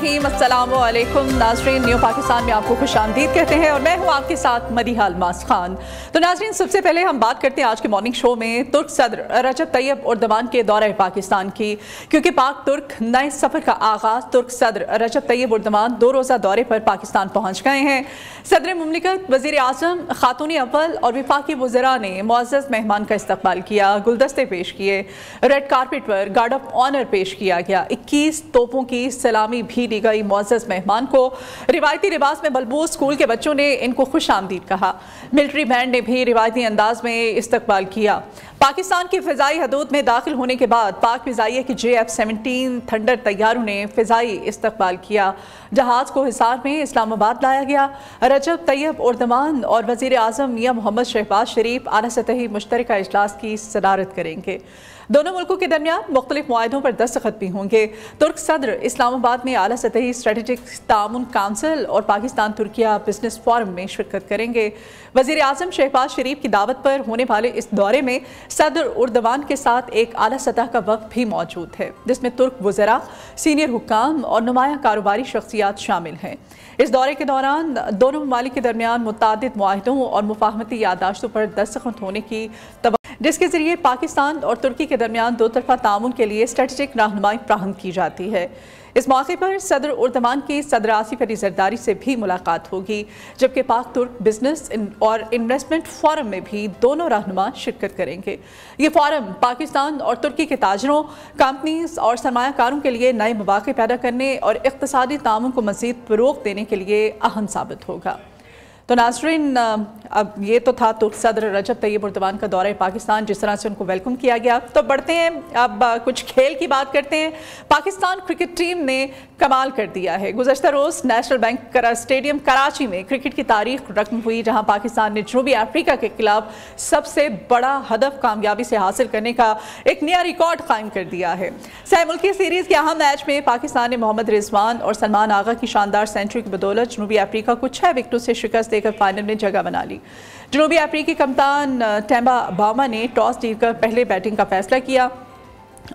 रहीम अस्सलाम वालेकुम नाज़रीन, न्यू पाकिस्तान में आपको खुशामदीद कहते हैं और मैं हूं आपके साथ मदीहा अलमास खान। तो नाज़रीन, सबसे पहले हम बात करते हैं आज के मॉर्निंग शो में तुर्क सदर रजब तैयब एर्दोगान के दौरे पाकिस्तान की, क्योंकि पाक तुर्क नए सफ़र का आगाज़ तुर्क सदर रजब तैयब एर्दोगान 2 रोज़ा दौरे पर पाकिस्तान पहुँच गए हैं। सदर मुमलिकत, वज़ीर आज़म, खातून अव्वल और वफाकी वज़रा ने मुअज़्ज़ज़ मेहमान का इस्तकबाल किया, गुलदस्ते पेश किए, रेड कारपेट पर गार्ड ऑफ ऑनर पेश किया गया, 21 तोपों की सलामी भी दी गई। मुअज़्ज़ज़ मेहमान को रिवायती लिबास में बलबूस स्कूल के बच्चों ने इनको खुश आमदीद कहा। मिलिट्री बैंड ने भी रिवायती अंदाज में इस्तकबाल किया। पाकिस्तान की फ़िज़ाई हदूद में दाखिल होने के बाद पाक फ़िज़ाइया की JF-17 थंडर तैयारों ने फ़िज़ाई इस्तकबाल किया। जहाज़ को हिसार में इस्लामाबाद लाया गया। रजब तैयब एर्दोगान और वज़ीर आज़म मियां मोहम्मद शहबाज शरीफ आला सतही मुश्तरका इजलास की सदारत करेंगे। दोनों मुल्कों के दरमियान मुख्तलिफ मुआहिदों पर दस्तखत भी होंगे। तुर्क सदर इस्लामाबाद में आला सतही स्ट्रेटेजिक ताउन काउंसिल और पाकिस्तान तुर्किया बिजनेस फोरम में शिरकत करेंगे। वज़ीर आज़म शहबाज शरीफ की दावत पर होने वाले इस दौरे में सदर एर्दोगान के साथ एक आला सतह का वक्त भी मौजूद है, जिसमें तुर्क वज़रा, सीनियर हुक्काम और नुमाया कारोबारी शख्सियात शामिल हैं। इस दौरे के दौरान दोनों ममालिक के दरमियान मुतादिद मुआहिदों और मुफाहमती यादाश्तों पर दस्तखत होने की जिसके ज़रिए पाकिस्तान और तुर्की के दरमियान दो तरफ़ा ताउन के लिए स्ट्रेटेजिक रहनुमाई फ्राहम की जाती है। इस मौके पर सदर एर्दोगान की सदर आसिफ अली ज़रदारी से भी मुलाकात होगी, जबकि पाक तुर्क बिजनेस और इन्वेस्टमेंट फोरम में भी दोनों रहनुमा शिरकत करेंगे। ये फोरम पाकिस्तान और तुर्की के ताजरों, कंपनीज और सरमायाकारों के लिए नए मौक़े पैदा करने और इक़्तिसादी ताउन को मज़ीद फ़रोग़ देने के लिए अहम साबित होगा। तो नाज़रीन, अब ये तो था तुर्क सदर रजब तैयब एर्दोगान का दौरा पाकिस्तान, जिस तरह से उनको वेलकम किया गया। तो बढ़ते हैं, अब कुछ खेल की बात करते हैं। पाकिस्तान क्रिकेट टीम ने कमाल कर दिया है। गुज़श्ता रोज़ नेशनल बैंक स्टेडियम कराची में क्रिकेट की तारीख रकम हुई, जहां पाकिस्तान ने जनूबी अफ्रीका के खिलाफ सबसे बड़ा हदफ कामयाबी से हासिल करने का एक नया रिकॉर्ड कायम कर दिया है। सह मुल्की सीरीज़ के अहम मैच में पाकिस्तान ने मोहम्मद रिजवान और सलमान आगा की शानदार सेंचुरी की बदौलत जनूबी अफ्रीका को 6 विकेटों से शिकस्त देकर फाइनल में जगह बना ली। जनूबी अफ्रीकी कप्तान टेम्बा बाउमा ने टॉस जीतकर पहले बैटिंग का फैसला किया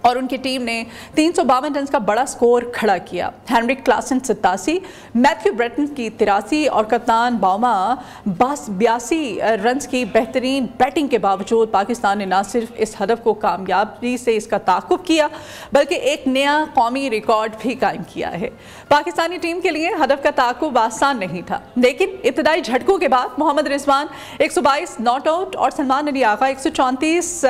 और उनकी टीम ने 352 रन का बड़ा स्कोर खड़ा किया। हेनरिक क्लासन 87, मैथ्यू ब्रेटन की 83 और कप्तान बाउमा 82 रन की बेहतरीन बैटिंग के बावजूद पाकिस्तान ने न सिर्फ इस हदफ को कामयाबी से इसका ताक़ुब किया, बल्कि एक नया कौमी रिकॉर्ड भी कायम किया है। पाकिस्तानी टीम के लिए हदफ का ताक़ुब आसान नहीं था, लेकिन इब्तदाई झटकों के बाद मोहम्मद रिजवान 122 नॉट आउट और सलमान अली आगा 134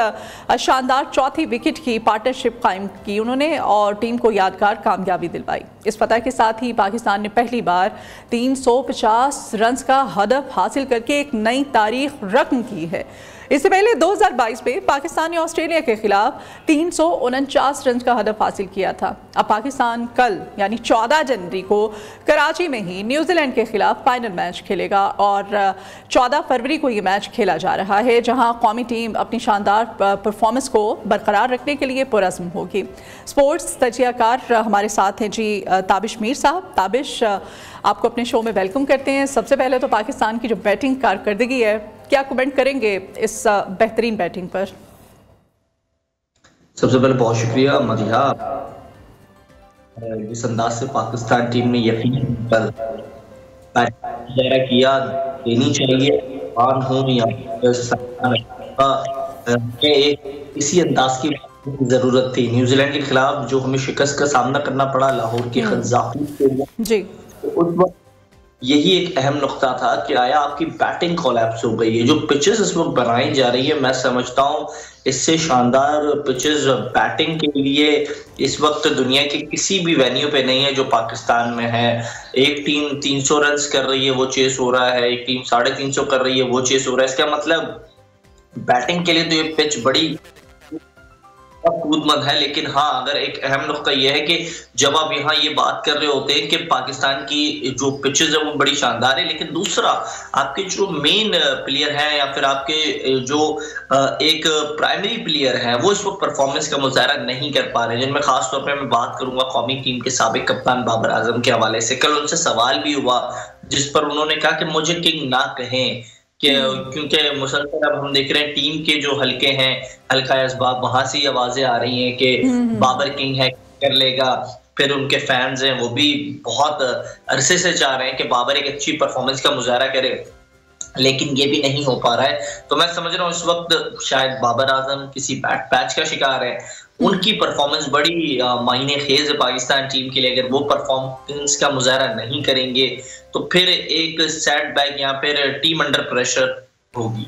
शानदार चौथी विकेट की पार्टनरशिप कायम की उन्होंने और टीम को यादगार कामयाबी दिलवाई। इस फतह के साथ ही पाकिस्तान ने पहली बार 350 रन का हदफ हासिल करके एक नई तारीख रकम की है। इससे पहले 2022 में पाकिस्तान ने ऑस्ट्रेलिया के खिलाफ 349 रन का हदफ हासिल किया था। अब पाकिस्तान कल यानी 14 जनवरी को कराची में ही न्यूजीलैंड के खिलाफ फाइनल मैच खेलेगा और 14 फरवरी को ये मैच खेला जा रहा है, जहां कौमी टीम अपनी शानदार परफॉर्मेंस को बरकरार रखने के लिए पुरज़्म होगी। स्पोर्ट्स तजियाकार हमारे साथ हैं जी ताबिश मीर साहब। ताबिश, आपको अपने शो में वेलकम करते हैं। सबसे पहले तो पाकिस्तान की जो बैटिंग कारकर्दगी है, क्या कमेंट करेंगे इस बेहतरीन बैटिंग पर? सबसे पहले बहुत शुक्रिया मदीहा, जिस अंदाज से पाकिस्तान टीम ने यकीन पर किया देनी चाहिए हो या इसी अंदाज की जरूरत थी। न्यूजीलैंड के खिलाफ जो हमें शिकस्त का सामना करना पड़ा लाहौर के जी, उस वक्त यही एक अहम नुक्ता था कि आया आपकी बैटिंग कोलैप्स हो गई है। जो पिचेस इस वक्त बनाई जा रही है, मैं समझता हूँ इससे शानदार पिचेस बैटिंग के लिए इस वक्त दुनिया के किसी भी वेन्यू पे नहीं है जो पाकिस्तान में है। एक टीम 300 रन कर रही है, वो चेस हो रहा है, एक टीम 350 कर रही है, वो चेस हो रहा है। इसका मतलब बैटिंग के लिए तो ये पिच बड़ी कूदमंद है। लेकिन हाँ, अगर एक अहम नुक्ता यह है कि जब आप यहाँ ये बात कर रहे होते हैं कि पाकिस्तान की जो पिचेस है वो बड़ी शानदार है, लेकिन दूसरा आपके जो मेन प्लेयर हैं या फिर आपके जो एक प्राइमरी प्लेयर हैं वो इस वक्त परफॉर्मेंस का मुजाहरा नहीं कर पा रहे। जिनमें खास तौर पर मैं बात करूंगा कौमी टीम के साबिक कप्तान बाबर आजम के हवाले से। कल उनसे सवाल भी हुआ जिस पर उन्होंने कहा कि मुझे किंग ना कहें, क्योंकि मुसलसल अब हम देख रहे हैं टीम के जो हल्के हैं, हल्का असबाब, वहां से आवाजें आ रही हैं कि बाबर किंग है, कर लेगा। پھر ان کے فینز ہیں وہ بھی بہت عرصے سے چاہ رہے ہیں کہ بابر ایک اچھی پرفارمنس کا مظاہرہ کرے، لیکن یہ بھی نہیں ہو پا رہا ہے. تو میں سمجھ رہا ہوں اس وقت شاید بابر اعظم کسی بیٹ پیچ کا شکار ہے. ان کی پرفارمنس بڑی معنی خیز ہے پاکستان ٹیم کے لیے. اگر وہ پرفارمنس کا مظاہرہ نہیں کریں گے تو پھر ایک سیٹ بیک یا پھر ٹیم انڈر پریشر ہوگی.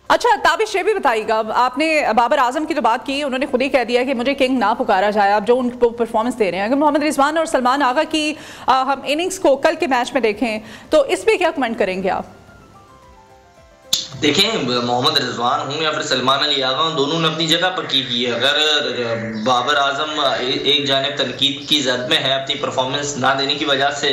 اچھا تابش یہ بھی بتائیے گا، آپ نے بابر اعظم کی جو بات کی انہوں نے خود ہی کہہ دیا کہ مجھے کنگ نہ پکارا جائے، اب جو ان کو پرفارمنس دے رہے ہیں. اگر محمد رضوان اور سلمان آغا کی ہم اننگز کو کل کے میچ میں دیکھیں تو اس پہ کیا کمنٹ کریں گے آپ؟ دیکھیں محمد رضوان ہوں یا پھر سلمان علی آغا ہوں، دونوں نے اپنی جگہ پر کی ہے. اگر بابر اعظم ایک جانب تنقید کی زد میں ہے اپنی پرفارمنس نہ دینے کی وجہ سے،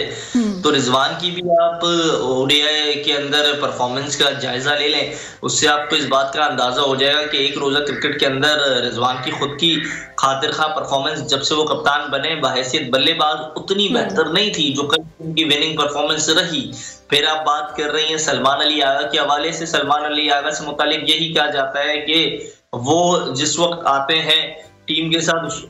تو رضوان کی بھی آپ او ڈی آئی کے اندر پرفارمنس کا جائزہ لے لیں. اس سے آپ کو اس بات کا اندازہ ہو جائے گا کہ ایک روزہ کرکٹ کے اندر رضوان کی خود کی خاطر خواہ پرفارمنس جب سے وہ کپتان بنے بحیثیت بلے باز اتنی بہتر نہیں تھی جو کل ان کی وننگ پرفارمنس رہی. پھر آپ بات کر رہی ہیں سلمان علی آغا کے حوالے سے. سلمان علی آغا سے متعلق یہی کہا جاتا ہے کہ وہ جس وقت آتے ہیں ٹیم کے ساتھ اس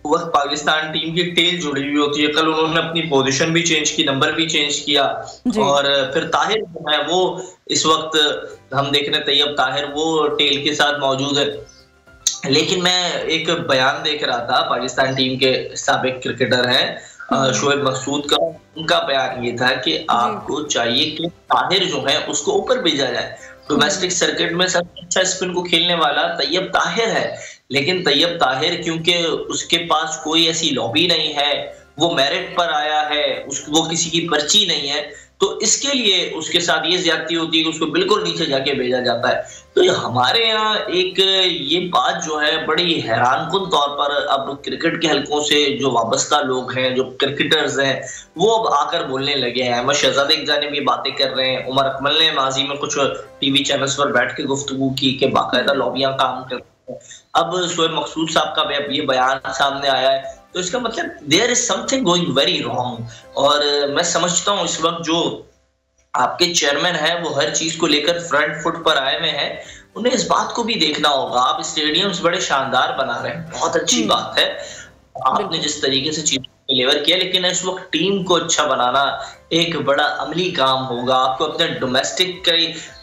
وقت پاکستان ٹیم کی ٹیل جڑی ہوئی ہوتی ہے. کل انہوں نے اپنی پوزیشن بھی چینج کی، نمبر بھی چینج کیا. اور پھر طاہر جو ہے وہ اس وقت ہم دیکھ رہے ہیں طیب طاہر وہ ٹیل کے ساتھ موجود ہے. لیکن میں ایک بیان دیکھ رہا تھا پاکستان ٹیم کے سابق کرکٹر ہیں شعیب مقصود کا، ان کا بیان یہ تھا کہ آپ کو چاہیے کہ طاہر جو ہے اس کو اوپر بھیجا جائے. ڈومیسٹک سرکٹ میں سب سے اچھا اسپن کو کھیلنے والا طیب طاہر ہے، لیکن طیب طاہر کیونکہ اس کے پاس کوئی ایسی لابی نہیں ہے، وہ میرٹ پر آیا ہے، وہ کسی کی پرچی نہیں ہے، تو اس کے لیے اس کے ساتھ یہ زیادتی ہوتی ہے کہ اس کو بالکل نیچے جا کے بھیجا جاتا ہے. تو ہمارے یہاں ایک یہ بات جو ہے بڑی حیران کن طور پر اب کرکٹ کے حلقوں سے جو وابستہ لوگ ہیں، جو کرکٹرز ہیں، وہ اب آ کر بولنے لگے ہیں. احمد شہزاد ایک جانب یہ باتیں کر رہے ہیں، عمر اکمل نے ماضی میں کچھ ٹی وی چینلز پر بیٹھ کے گفتگو کی کہ باقاعدہ لابیاں کام کر رہی ہیں. اب شعیب مقصود صاحب کا یہ بیان سامنے آیا ہے، تو اس کا مطلب there is something going very wrong. اور میں سمجھتا ہوں اس وقت جو آپ کے چیئرمین ہیں وہ ہر چیز کو لے کر فرنٹ فٹ پر آئے ہوئے ہیں. انہیں اس بات کو بھی دیکھنا ہوگا. آپ اسٹیڈیمز بڑے شاندار بنا رہے ہیں، بہت اچھی بات ہے آپ نے جس طریقے سے چیزوں کو ڈیلیور کیا، لیکن اس وقت ٹیم کو اچھا بنانا ایک بڑا عملی کام ہوگا. آپ کو اپنے ڈومیسٹک کا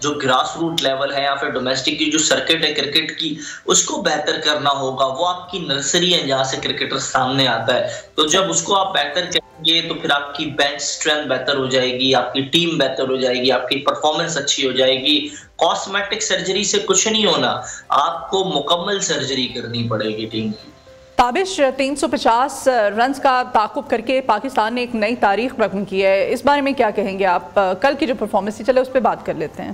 جو گراس روٹ لیول ہے یا پھر ڈومیسٹک کی جو سرکٹ ہے کرکٹ کی، اس کو بہتر کرنا ہوگا. وہ آپ کی نرسری ہے جہاں سے کرکٹر سامنے آتا ہے. تو جب اس کو آپ بہتر کریں گے تو پھر آپ کی بینچ اسٹرینتھ بہتر ہو جائے گی، آپ کی ٹیم بہتر ہو جائے گی، آپ کی پرفارمنس اچھی ہو جائے گی. کاسمیٹک سرجری سے کچھ نہیں ہونا، آپ کو مکمل سرجری کرنی پڑے گی ٹیم کی. تابش 350 رنز کا تعاقب کر کے پاکستان نے ایک نئی تاریخ رقم کی ہے، اس بارے میں کیا کہیں گے آپ؟ کل کی جو پرفارمنس تھی، چلے اس پہ بات کر لیتے ہیں.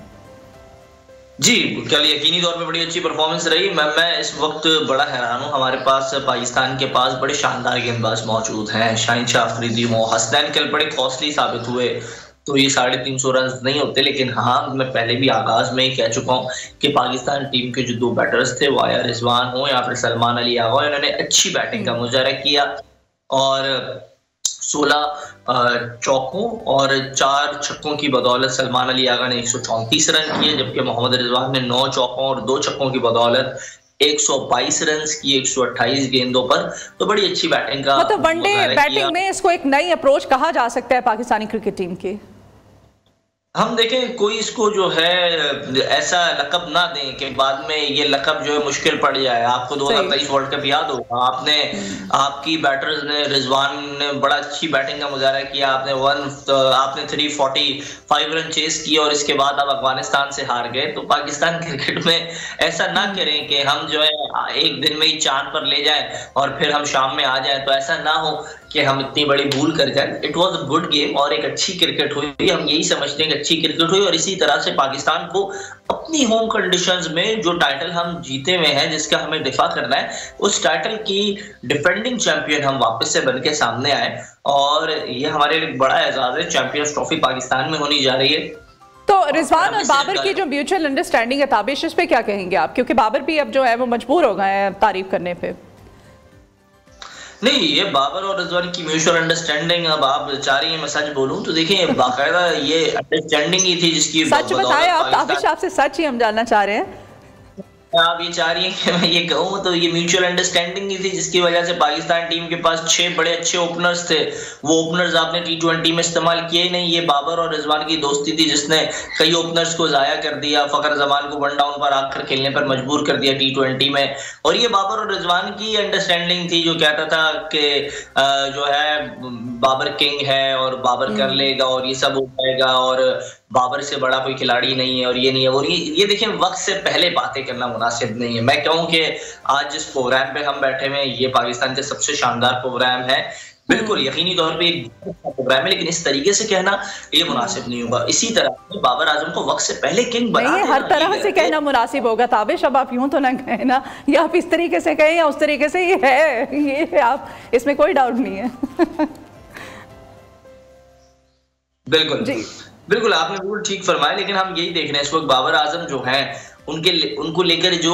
جی کل یقینی طور پہ بڑی اچھی پرفارمنس رہی. میں اس وقت بڑا حیران ہوں. ہمارے پاس پاکستان کے پاس بڑے شاندار گیند باز موجود ہیں. شاہین شاہ افریدی ہوں، حسنین کل بڑے کاسٹلی ثابت ہوئے، تو یہ 350 رنز نہیں ہوتے. لیکن ہاں میں پہلے بھی آغاز میں ہی کہہ چکا ہوں کہ پاکستان ٹیم کے جو 2 بیٹرز تھے وہ آیا رضوان ہوں یا پھر سلمان علی آغا، انہوں نے اچھی بیٹنگ کا مظاہرہ کیا اور 16 چوکوں اور 4 چھکوں کی بدولت سلمان علی آغا نے 134 رن کیے، جبکہ محمد رضوان نے 9 چوکوں اور 2 چھکوں کی بدولت 122 رنز کی 128 گیندوں پر. تو بڑی اچھی بیٹنگ کا مطلب ون ڈے بیٹنگ میں اس کو ایک نئی اپروچ کہا جا سکتا ہے پاکستانی کرکٹ ٹیم کی. ہم دیکھیں کوئی اس کو جو ہے ایسا لقب نہ دیں کہ بعد میں یہ لقب جو ہے مشکل پڑ جائے. آپ کو 2023 ورلڈ کپ یاد ہوگا، آپ کی بیٹرز نے، رضوان نے بڑا اچھی بیٹنگ کا مظاہرہ کیا. آپ نے 345 رن چیز کیا اور اس کے بعد آپ افغانستان سے ہار گئے. تو پاکستان کرکٹ میں ایسا نہ کریں کہ ہم جو ہے ایک دن میں ہی چاند پر لے جائیں اور پھر ہم شام میں آ جائیں. تو ایسا نہ ہو کہ ہم اتنی بڑی بھول کر جائیں. It was a good game اور ایک اچھی کرکٹ ہوئی. ہم یہی سمجھتے ہیں کہ اچھی کرکٹ ہوئی، اور اسی طرح سے پاکستان کو اپنی ہوم کنڈیشنز میں جو ٹائٹل ہم جیتے ہوئے ہیں، جس کا ہمیں دفاع کرنا ہے، اس ٹائٹل کی ڈیفینڈنگ چیمپئن ہم واپس سے بن کے سامنے آئے. اور یہ ہمارے لیے بڑا اعزاز ہے. چیمپئنز ٹرافی پاکستان میں ہونی جا رہی ہے. تو رضوان اور بابر کی جو میوچل انڈرسٹینڈنگ ہے تابش، اس پہ کیا کہیں گے آپ؟ کیونکہ بابر بھی اب جو ہے وہ مجبور ہو گئے ہیں تعریف کرنے پہ. نہیں، یہ بابر اور رضوان کی میوچل انڈرسٹینڈنگ، اب آپ چاہ رہی ہیں میں سچ بولوں تو دیکھیں باقاعدہ یہ انڈرسٹینڈنگ ہی تھی جس کی سچ بتائے آپ. تابش آپ سے سچ ہی ہم جاننا چاہ رہے ہیں. आप ये चाह रही हैं कि मैं ये कहूँ तो ये म्यूचुअल अंडरस्टैंडिंग ही थी जिसकी वजह से पाकिस्तान टीम के पास 6 बड़े अच्छे ओपनर्स थे, वो ओपनर्स आपने T20 में इस्तेमाल किए ही नहीं। ये बाबर और रिजवान की दोस्ती थी जिसने कई ओपनर्स को जाया कर दिया, फखर जमान को 1 डाउन पर आकर खेलने पर मजबूर कर दिया T20 में। और ये बाबर और रिजवान की अंडरस्टैंडिंग थी जो कहता था कि जो है बाबर किंग है और बाबर कर लेगा और ये सब हो जाएगा और बाबर से बड़ा कोई खिलाड़ी नहीं है और ये नहीं है। और ये देखिए वक्त से पहले बातें करना मुनासिब नहीं है। मैं कहूँ कि आज जिस प्रोग्राम पे हम बैठे हुए हैं ये पाकिस्तान के सबसे शानदार प्रोग्राम है, बिल्कुल यकीनी तौर पे एक प्रोग्राम है, लेकिन इस तरीके से कहना ये मुनासिब नहीं होगा। इसी तरह बाबर आजम को वक्त से पहले किंग बना देना, हर तरह से कहना मुनासिब होगा। ताबिश अब आप यूं तो ना कहें ना, या आप इस तरीके से कहें या उस तरीके से, ये है आप, इसमें कोई डाउट नहीं है। बिल्कुल बिल्कुल आपने बिल्कुल ठीक फरमाया, लेकिन हम यही देख रहे हैं इस वक्त बाबर आजम जो हैं उनको लेकर जो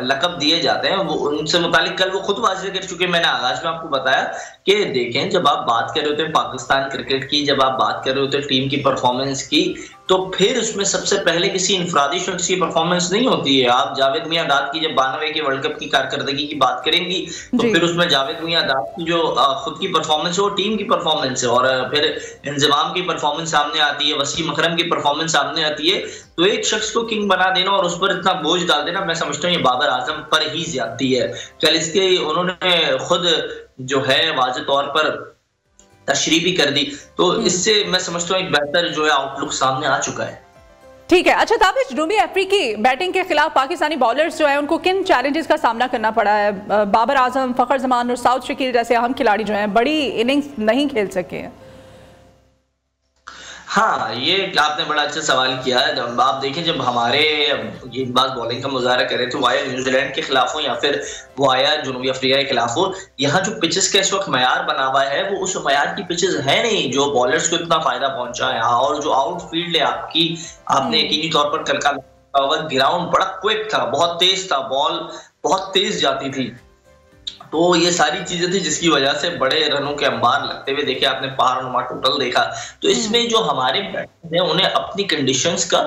लकब दिए जाते हैं वो उनसे मुतालिक कल वो खुद वाज़ेह कर चुके। मैंने आगाज में आपको बताया कि देखें जब आप बात कर रहे होते हैं पाकिस्तान क्रिकेट की, जब आप बात कर रहे होते हैं टीम की परफॉर्मेंस की, तो फिर उसमें सबसे पहले किसी इनफरादी शख्स की परफॉर्मेंस नहीं होती है। आप जावेद मियां दाद की जब 92 के वर्ल्ड कप की कारकर्दगी की बात करेंगी तो फिर उसमें जावेद मियां दाद की जो खुद की परफॉर्मेंस है वो टीम की परफॉर्मेंस है, और फिर इंजमाम की परफॉर्मेंस सामने आती है, वसीम अकरम की परफॉर्मेंस सामने आती है। तो एक शख्स को किंग बना देना और उस पर इतना बोझ डाल देना, मैं समझता हूँ ये बाबर आजम पर ही ज्यादती है। कल इसके उन्होंने खुद जो है वाज़ेह तौर पर तशरीह भी कर दी, तो इससे मैं समझता हूँ एक बेहतर जो है आउटलुक सामने आ चुका है। ठीक है। अच्छा ताबिश, रूमी अफ्रीकी बैटिंग के खिलाफ पाकिस्तानी बॉलर्स जो है उनको किन चैलेंजेस का सामना करना पड़ा है? बाबर आजम, फखर जमान और साउथ शकील जैसे अहम खिलाड़ी जो हैं बड़ी इनिंग्स नहीं खेल सके हैं। हाँ, ये आपने बड़ा अच्छा सवाल किया है। जब आप देखें जब हमारे गेंदबाज बॉलिंग का मुजाहरा करे तो वो आया न्यूजीलैंड के खिलाफ हो या फिर वो आया जनूबी अफ्रीका के खिलाफ हो, यहाँ जो पिचेस का इस वक्त मयार बना हुआ है वो उस मयार की पिचेस है नहीं जो बॉलर्स को इतना फायदा पहुंचा है। और जो आउटफील्ड है आपकी, आपने यकीनी तौर पर कल का ग्राउंड बड़ा क्विक था, बहुत तेज था, बॉल बहुत तेज जाती थी, तो ये सारी चीजें थी जिसकी वजह से बड़े रनों के अंबार लगते हुए देखे आपने, पारनुमा टोटल देखा। तो इसमें जो हमारे बैट्समैन हैं उन्हें अपनी कंडीशंस का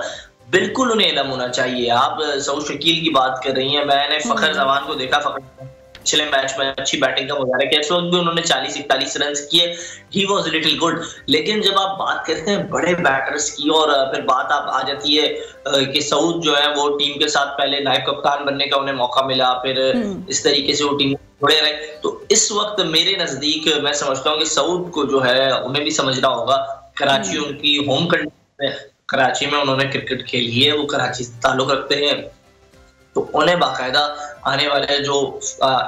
बिल्कुल उन्हें इल्म होना चाहिए। आप सऊद शकील की बात कर रही हैं, मैंने फखर जमान को देखा, फखर पिछले मैच में अच्छी बैटिंग का मुजाहरा किया, इस वक्त भी उन्होंने 40-41 रन किए, ही वाज लिटिल गुड। लेकिन जब आप बात करते हैं बड़े बैटर्स की और फिर बात आप आ जाती है कि सऊद जो है वो टीम के साथ पहले नायब कप्तान बनने का उन्हें मौका मिला, फिर इस तरीके से वो टीम जुड़े रहे, तो इस वक्त मेरे नजदीक मैं समझता हूँ कि सऊद को जो है उन्हें भी समझना होगा, कराची उनकी होम कंट्री है, कराची में उन्होंने क्रिकेट खेली है, वो कराची से ताल्लुक रखते हैं, तो उन्हें बाकायदा आने वाले जो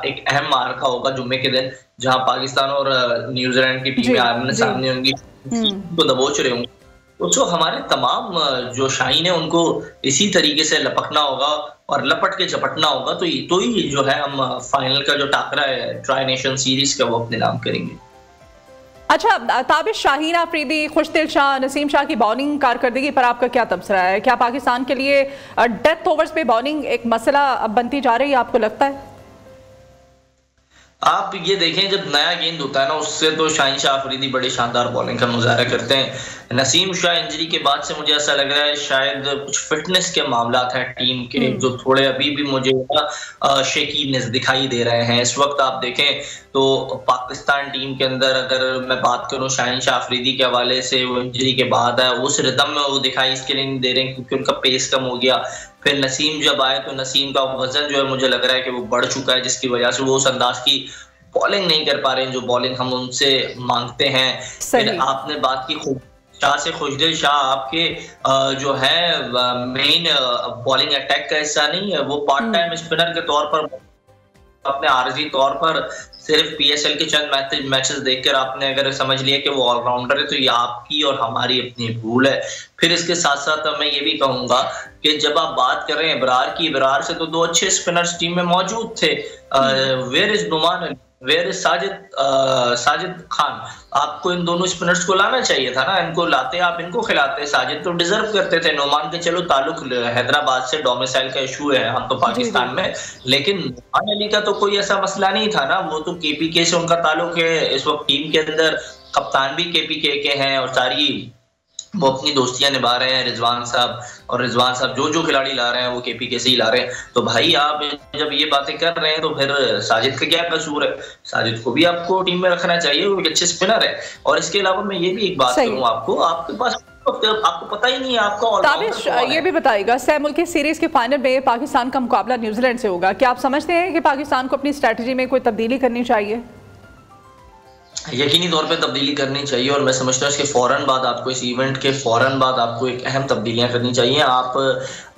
एक अहम मार्का होगा जुम्मे के दिन जहां पाकिस्तान और न्यूजीलैंड की टीमें आमने सामने होंगी तो दबोच रहे होंगे, तो हमारे तमाम जो शाहीन है उनको इसी तरीके से लपकना होगा और लपट के झपटना होगा, तो ही जो है हम फाइनल का जो टाकरा है ट्राई नेशन सीरीज का वो अपने नाम करेंगे। अच्छा ताबिश, शाहीन अफरीदी, खुशदिल शाह, नसीम शाह की बॉलिंग कारकर्दगी पर आपका क्या तबसरा है? क्या पाकिस्तान के लिए डेथ ओवर्स पे बॉलिंग एक मसला अब बनती जा रही है, आपको लगता है? आप ये देखें जब नया गेंद होता है ना उससे तो शाहीन शाह अफरीदी बड़ी शानदार बॉलिंग का मुजाहरा करते हैं। नसीम शाह इंजरी के बाद से मुझे ऐसा लग रहा है शायद कुछ फिटनेस के मामला है टीम के जो थोड़े अभी भी मुझे शेकीनेस दिखाई दे रहे हैं। इस वक्त आप देखें तो पाकिस्तान टीम के अंदर अगर मैं बात करूं शाहीन शाह अफरीदी के हवाले से, वो इंजरी के बाद है उस रिदम में वो दिखाई इसके लिए नहीं दे रहे क्योंकि उनका पेस कम हो गया। फिर नसीम जब आए तो नसीम का वजन जो है मुझे लग रहा है कि वो बढ़ चुका है, जिसकी वजह से वो उस अंदाज की बॉलिंग नहीं कर पा रहे हैं जो बॉलिंग हम उनसे मांगते हैं। फिर आपने बात की शाह से, खुशदिल शाह आपके जो है मेन बॉलिंग अटैक का हिस्सा नहीं है, वो पार्ट टाइम स्पिनर के तौर पर अपने आर्जी तौर पर सिर्फ पीएसएल के चंद मैचेस देखकर आपने अगर समझ लिया कि वो ऑलराउंडर है, तो ये आपकी और हमारी अपनी भूल है। फिर इसके साथ साथ मैं ये भी कहूंगा कि जब आप बात कर रहे हैं इब्रार की, इब्रार से तो 2 अच्छे स्पिनर्स टीम में मौजूद थे, where is Numan, where is Sajid Khan, आपको इन दोनों स्पिनर्स को लाना चाहिए था ना, इनको लाते, आप इनको खिलाते। साजिद तो डिजर्व करते थे, नुमान के चलो ताल्लुक हैदराबाद से डोमिसाइल का इशू है हम तो पाकिस्तान में, लेकिन नुमान अली का तो कोई ऐसा मसला नहीं था ना, वो तो केपीके से उनका ताल्लुक है, इस वक्त टीम के अंदर कप्तान भी केपीके के हैं और सारी وہ اپنی دوستیاں نبھا رہے ہیں رضوان صاحب، اور رضوان صاحب جو کھلاڑی لا رہے ہیں وہ کے پی کے سے ہی لا رہے ہیں. تو بھائی آپ جب یہ باتیں کر رہے ہیں تو پھر ساجد کا کیا قصور ہے؟ ساجد کو بھی آپ کو ٹیم میں رکھنا چاہیے، وہ ایک اچھے اسپنر ہے. اور اس کے علاوہ میں یہ بھی ایک بات کروں آپ کے پاس آپ کو پتہ ہی نہیں ہے آپ کا تابش یہ بھی بتائیے گا، سہ ملکی سیریز کے فائنل میں پاکستان کا مقابلہ نیوزی لینڈ سے ہوگا، کیا آپ سمجھتے ہیں کہ پاکستان کو اپنی اسٹریٹجی میں کوئی تبدیلی کرنی چاہیے؟ یقینی طور پہ تبدیلی کرنی چاہیے، اور میں سمجھتا ہوں اس کے فوراً بعد آپ کو، اس ایونٹ کے فوراً بعد آپ کو ایک اہم تبدیلیاں کرنی چاہیے. آپ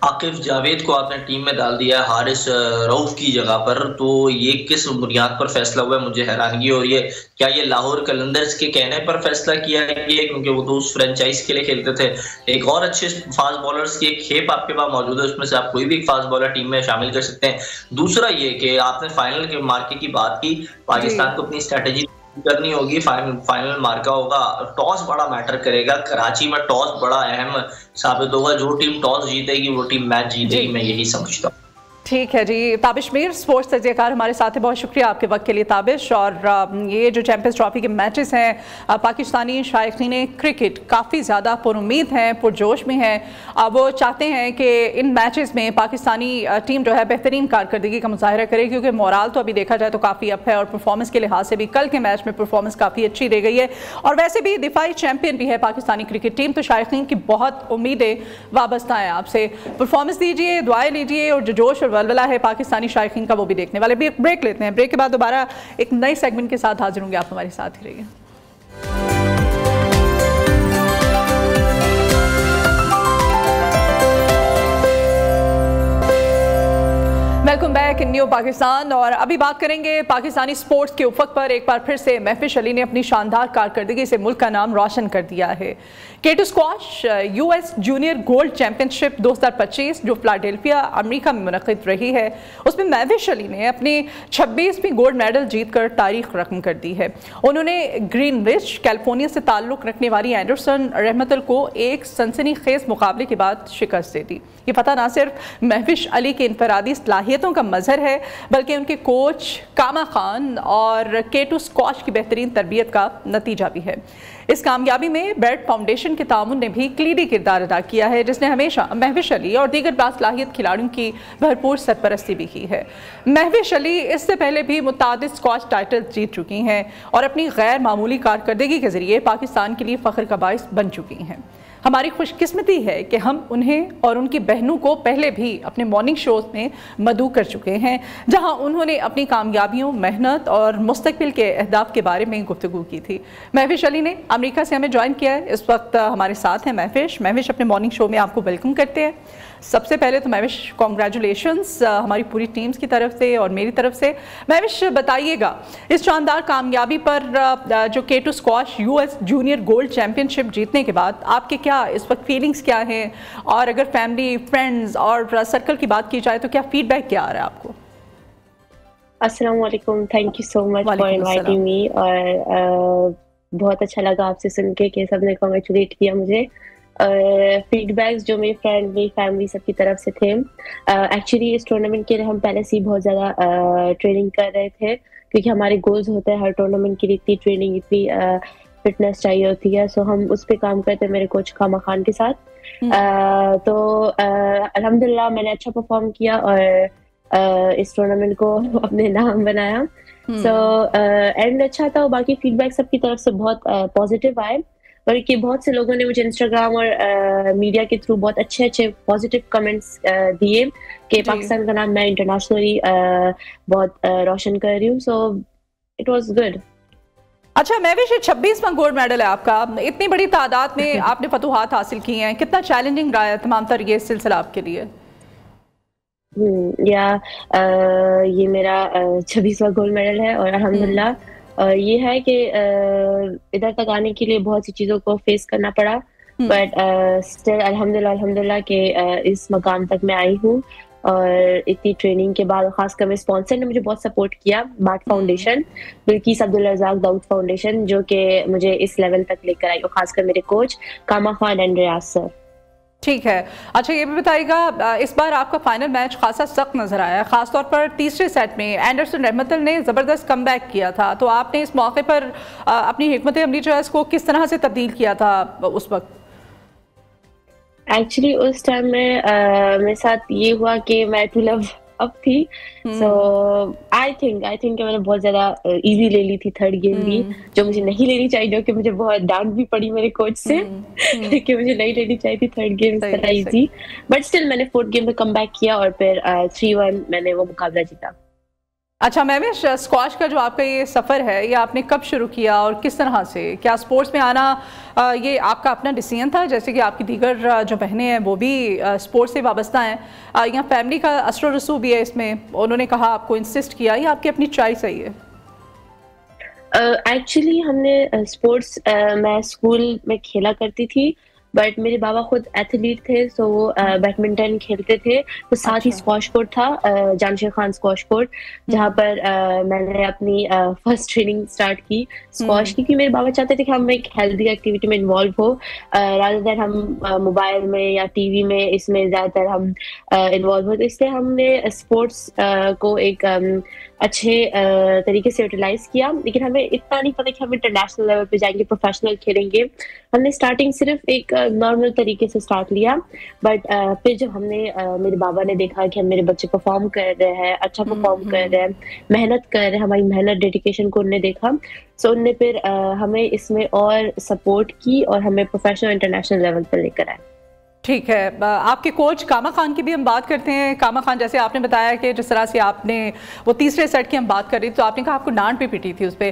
عاقف جاوید کو آپ نے ٹیم میں ڈال دیا ہے حارث رؤف کی جگہ پر، تو یہ کس بنیاد پر فیصلہ ہوا ہے مجھے حیرانگی. اور یہ کیا یہ لاہور قلندرز کے کہنے پر فیصلہ کیا ہے کیونکہ وہ تو اس فرینچائز کے لیے کھیلتے تھے؟ ایک اور اچھے فاسٹ بالرز کی ایک کھیپ آپ کے پاس موجود ہے، اس میں سے آپ کوئی بھی ایک فاسٹ بالر ٹیم میں شامل کر سکتے ہیں. دوسرا یہ کہ آپ نے فائنل کے مارکے کی بات کی، پاکستان کو اپنی اسٹریٹجی کرنی ہوگی. فائنل مارکا ہوگا، ٹاس بڑا میٹر کرے گا. کراچی میں ٹاس بڑا اہم ثابت ہوگا، جو ٹیم ٹاس جیتے گی وہ ٹیم میچ جیتے گی، میں یہی سمجھتا ہوں. ٹھیک ہے جی، تابش میر سپورٹس تجزیہ کار ہمارے ساتھ ہیں، بہت شکریہ آپ کے وقت کے لیے تابش. اور یہ جو چیمپئنز ٹرافی کے میچز ہیں، پاکستانی شائقین کرکٹ کافی زیادہ پر امید ہیں، پرجوش میں ہیں. وہ چاہتے ہیں کہ ان میچز میں پاکستانی ٹیم جو ہے بہترین کارکردگی کا مظاہرہ کرے، کیونکہ مورال تو ابھی دیکھا جائے تو کافی اپ ہے، اور پرفارمنس کے لحاظ سے بھی کل کے میچ میں پرفارمنس کافی اچھی رہ گئی ہے، اور ویسے بھی دفاعی چیمپئن بھی ہے پاکستانی کرکٹ ٹیم. تو شائقین کی بہت امیدیں وابستہ ہیں آپ سے. پرفارمنس دیجیے، دعائیں لیجیے، اور جو جوش اور ولولہ ہے پاکستانی شائقین کا وہ بھی دیکھنے والے. بریک لیتے ہیں، بریک کے بعد دوبارہ ایک نئی سیگمنٹ کے ساتھ حاضر ہوں گے، آپ ہمارے ساتھ ہی رہیے. Welcome back in new Pakistan. اور ابھی بات کریں گے پاکستانی سپورٹس کے افق پر. ایک بار پھر سے مہوش علی نے اپنی شاندار کارکردگی سے ملک کا نام روشن کر دیا ہے. کیٹو squash U S junior gold championship 2025 جو فلاڈیلفیا امریکہ میں منعقد رہی ہے، اس میں مہوش علی نے اپنے 26ویں گولڈ میڈل جیت کر تاریخ رقم کر دی ہے. انہوں نے گرین وچ کیلیفورنیا سے تعلق رکھنے والی اینڈرسن رحمتل کو ایک سنسنی خیز مقابلے کے بعد شکست دے دی. یہ فتح نہ صرف مہوش علی کے انفرادی صلاحیتوں کا مظہر ہے، بلکہ ان کے کوچ کاما خان اور کیٹو اسکواش کی بہترین تربیت کا نتیجہ بھی ہے. اس کامیابی میں بیرٹ فاؤنڈیشن کے تعاون نے بھی کلیدی کردار ادا کیا ہے، جس نے ہمیشہ مہوش علی اور دیگر باصلاحیت کھلاڑیوں کی بھرپور سرپرستی بھی کی ہے. مہوش علی اس سے پہلے بھی متعدد اسکواش ٹائٹل جیت چکی ہیں اور اپنی غیر معمولی کارکردگی کے ذریعے پاکستان کے لیے فخر کا باعث بن چکی ہیں. ہماری خوش قسمتی ہے کہ ہم انہیں اور ان کی بہنوں کو پہلے بھی اپنے مارننگ شوز میں مدعو کر چکے ہیں، جہاں انہوں نے اپنی کامیابیوں، محنت اور مستقبل کے اہداف کے بارے میں گفتگو کی تھی. مہوش علی نے امریکہ سے ہمیں جوائن کیا ہے، اس وقت ہمارے ساتھ ہیں مہوش اپنے مارننگ شو میں آپ کو ویلکم کرتے ہیں. سب سے پہلے تو مہوش کانگریچولیشنز ہماری پوری ٹیمز کی طرف سے اور میری طرف سے. مہوش بتائیے گا اس شاندار کامیابی پر جو کیٹو squash U S junior gold championship جیتنے کے بعد آپ کے کیا اس وقت فیلنگز کیا ہیں، اور اگر فیملی، فرینڈز اور سرکل کی بات کی جائے تو کیا فیڈ بیک کیا آ رہا ہے آپ کو؟ السلام علیکم، thank you so much for inviting me. اور بہت اچھا لگا آپ سے سن کے کہ سب نے کانگریچولیٹ کیا مجھے. فیڈ بیکس جو میرے فرینڈ، میری فیملی سب کی طرف سے تھے. ایکچولی اس ٹورنامنٹ کے لیے ہم پہلے سے ہی بہت زیادہ ٹریننگ کر رہے تھے، کیونکہ ہمارے گولز ہوتے ہیں ہر ٹورنامنٹ کے لیے اتنی ٹریننگ، اتنی فٹنس چاہیے ہوتی ہے. سو ہم اس پہ کام کرتے ہیں میرے کوچ کاما خان کے ساتھ. تو الحمدللہ میں نے اچھا پرفارم کیا اور اس ٹورنامنٹ کو اپنے نام بنایا. سو اینڈ اچھا تھا. باقی فیڈ بیک سب کی طرف سے بہت پازیٹیو آئے، بلکہ بہت سے لوگوں نے مجھے انسٹاگرام اور میڈیا کے تھرو بہت اچھے پازیٹیو کمنٹس دیے کہ پاکستان کا نام میں انٹرنیشنلی بہت روشن کر رہی ہوں. So it was good. اچھا مہوش، 26واں گولڈ میڈل ہے آپ کا، اتنی بڑی تعداد میں آپ نے فتوحات حاصل کی ہیں، کتنا چیلنجنگ رہا ہے تمام تر یہ سلسلہ آپ کے لیے؟ یہ میرا 26واں گولڈ میڈل ہے، اور الحمدللہ یہ ہے کہ ادھر تک آنے کے لیے بہت سی چیزوں کو فیس کرنا پڑا، بٹ اسٹل الحمدللہ کہ اس مقام تک میں آئی ہوں. اور اتنی ٹریننگ کے بعد، خاص کر میرے اسپانسر نے مجھے بہت سپورٹ کیا، باٹ فاؤنڈیشن، بلکیس عبدالرزاق داؤد فاؤنڈیشن، جو کہ مجھے اس لیول تک لے کر آئی، اور خاص کر میرے کوچ کاما خان اینڈ ریاض سر. ٹھیک ہے. اچھا یہ بھی بتائیے گا، اس بار آپ کا فائنل میچ خاصا سخت نظر آیا ہے، خاص طور پر تیسرے سیٹ میں اینڈرسن رحمتل نے زبردست کم بیک کیا تھا. تو آپ نے اس موقع پر اپنی حکمت عملی جو ہے اس کو کس طرح سے تبدیل کیا تھا اس وقت؟ ایکچولی اس ٹائم میں میرے ساتھ یہ ہوا کہ میں ٹو لو اب تھی، سو آئی تھنک کہ میں نے بہت زیادہ ایزی لے لی تھی تھرڈ گیم بھی، جو مجھے نہیں لینی چاہیے، جو کہ مجھے بہت ڈانٹ بھی پڑی میرے کوچ سے کہ مجھے نہیں لینی چاہیے تھی تھرڈ گیم اس طرح ایزی، بٹ اسٹل میں نے فورتھ گیم میں کم بیک کیا اور پھر 3-1 میں نے وہ مقابلہ جیتا۔ اچھا مہوش، اسکواش کا جو آپ کا یہ سفر ہے یہ آپ نے کب شروع کیا اور کس طرح سے؟ کیا اسپورٹس میں آنا یہ آپ کا اپنا ڈیسیژن تھا، جیسے کہ آپ کی دیگر جو بہنیں ہیں وہ بھی اسپورٹس سے وابستہ ہیں، یا فیملی کا اثر و رسوخ بھی ہے اس میں، انہوں نے کہا آپ کو انسسٹ کیا، یا آپ کی اپنی چوائس ہے یہ؟ ایکچولی ہم نے اسپورٹس میں اسکول میں کھیلا کرتی تھی، بٹ میرے بابا خود ایتھلیٹ تھے، سو وہ بیڈمنٹن کھیلتے تھے، تو ساتھ ہی اسکواش کورٹ تھا، جانشیر خان اسکواش کورٹ، جہاں پر میں نے اپنی فرسٹ ٹریننگ اسٹارٹ کی اسکواش کی، کیونکہ میرے بابا چاہتے تھے کہ ہم ایک ہیلدی ایکٹیویٹی میں انوالو ہو، رادر دین ہم موبائل میں یا ٹی وی میں اس میں زیادہ تر ہم انوالو ہو، تو اس لیے ہم نے اسپورٹس کو ایک اچھے طریقے سے یوٹیلائز کیا، لیکن ہمیں اتنا نہیں پتا کہ ہم انٹرنیشنل لیول پہ جائیں گے، پروفیشنل کھیلیں گے۔ ہم نے اسٹارٹنگ صرف ایک نارمل طریقے سے اسٹارٹ لیا، بٹ پھر جب ہم نے میرے بابا نے دیکھا کہ ہم میرے بچے پرفارم کر رہے ہیں، اچھا پرفارم کر رہے ہیں، محنت کر رہے ہیں، ہماری محنت ڈیڈیکیشن کو انہوں نے دیکھا، سو ان نے پھر ہمیں اس میں اور سپورٹ کی اور ہمیں پروفیشنل انٹرنیشنل لیول پہ لے کر آئے۔ ٹھیک ہے، آپ کے کوچ کاما خان کی بھی ہم بات کرتے ہیں۔ کاما خان، جیسے آپ نے بتایا کہ جس طرح سے آپ نے وہ تیسرے سیٹ کی ہم بات کر رہی تو آپ نے کہا آپ کو ڈانٹ بھی پیٹی تھی اس پہ،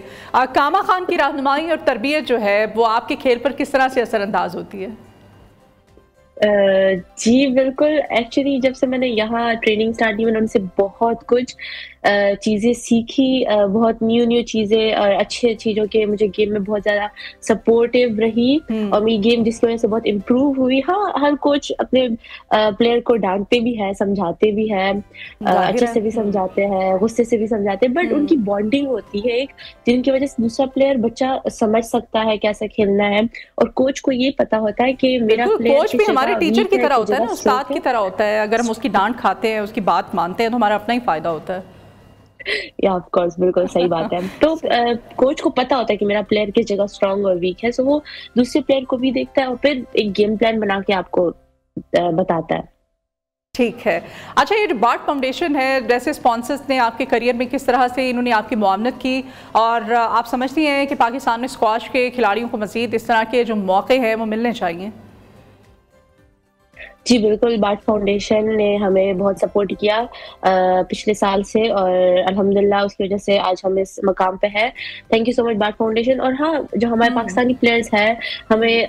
کاما خان کی رہنمائی اور تربیت جو ہے وہ آپ کے کھیل پر کس طرح سے اثر انداز ہوتی ہے؟ جی بالکل، ایکچولی جب سے میں نے یہاں ٹریننگ اسٹارٹ کی میں نے ان سے بہت کچھ چیزیں سیکھی، بہت نیو چیزیں اور اچھی جو کہ مجھے گیم میں بہت زیادہ سپورٹیو رہی، اور میری گیم جس کی وجہ سے بہت امپروو ہوئی۔ ہاں، ہر کوچ اپنے پلیئر کو ڈانٹتے بھی ہے، سمجھاتے بھی ہے، اچھے سے بھی سمجھاتے ہیں، غصے سے بھی سمجھاتے ہیں، بٹ ان کی بانڈنگ ہوتی ہے ایک، جن کی وجہ سے دوسرا پلیئر بچہ سمجھ سکتا ہے کیسے کھیلنا ہے، اور کوچ کو یہ پتا ہوتا ہے کہ میرا پلیئر کوچ بھی ہمارے ٹیچر کی طرح ہوتا ہے نا، استاد کی طرح ہوتا ہے، اگر ہم اس کی ڈانٹ کھاتے ہیں، اس کی بات مانتے ہیں تو ہمارا اپنا ہی فائدہ ہوتا ہے۔ یا آف کورس، بالکل صحیح بات ہے۔ تو کوچ کو پتا ہوتا ہے کہ میرا پلیئر کس جگہ اسٹرانگ اور ویک ہے، سو وہ دوسرے پلیئر کو بھی دیکھتا ہے اور پھر ایک گیم پلان بنا کے آپ کو بتاتا ہے۔ ٹھیک ہے، اچھا یہ جو بارٹ فاؤنڈیشن ہے، جیسے اسپانسرز نے آپ کے کریئر میں کس طرح سے انہوں نے آپ کی معاونت کی، اور آپ سمجھتی ہیں کہ پاکستان میں اسکواش کے کھلاڑیوں کو مزید اس طرح کے جو موقع ہیں وہ ملنے چاہیے؟ جی بالکل، بارٹ فاؤنڈیشن نے ہمیں بہت سپورٹ کیا پچھلے سال سے، اور الحمدللہ اس کی وجہ سے آج ہم اس مقام پہ ہے۔ Thank you so much Bart foundation. اور ہاں، جو ہمارے پاکستانی پلیئرز ہیں، ہمیں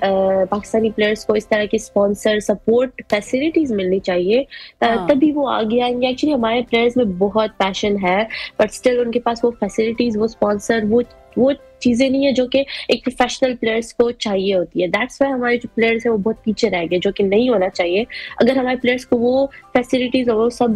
پاکستانی پلیئرز کو اس طرح کی اسپانسر سپورٹ فیسلٹیز ملنی چاہیے، تبھی وہ آگے آئیں گے۔ ایکچولی ہمارے پلیئرز میں بہت پیشن ہے، بٹ اسٹل ان کے پاس وہ فیسلٹیز، وہ اسپانسر، وہ چیزیں نہیں ہے جو کہ ایک پروفیشنل پلیئرز کو چاہیے ہوتی ہے۔ دیٹس وائی ہمارے جو پلیئرز ہیں وہ بہت پیچھے رہ گئے، جو کہ نہیں ہونا چاہیے۔ اگر ہمارے پلیئرز کو وہ فیسلٹیز اور وہ سب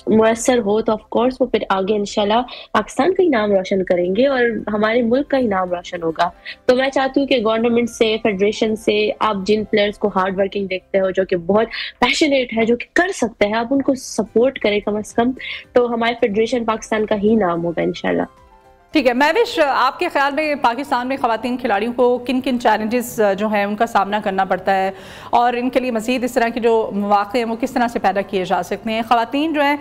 میسر ہو تو آف کورس وہ پھر آگے انشاءاللہ پاکستان کا ہی نام روشن کریں گے اور ہمارے ملک کا ہی نام روشن ہوگا۔ تو میں چاہتی ہوں کہ گورنمنٹ سے، فیڈریشن سے، آپ جن پلیئرز کو ہارڈ ورکنگ دیکھتے ہو، جو کہ بہت پیشنیٹ ہے، جو کہ کر سکتے ہیں، آپ ان کو سپورٹ کریں کم از کم، تو ہمارے فیڈریشن پاکستان کا ہی نام ہوگا انشاءاللہ۔ ٹھیک ہے مہوش، آپ کے خیال میں پاکستان میں خواتین کھلاڑیوں کو کن کن چیلنجز جو ہیں ان کا سامنا کرنا پڑتا ہے، اور ان کے لیے مزید اس طرح کے جو مواقع ہیں وہ کس طرح سے پیدا کیے جا سکتے ہیں؟ خواتین جو ہیں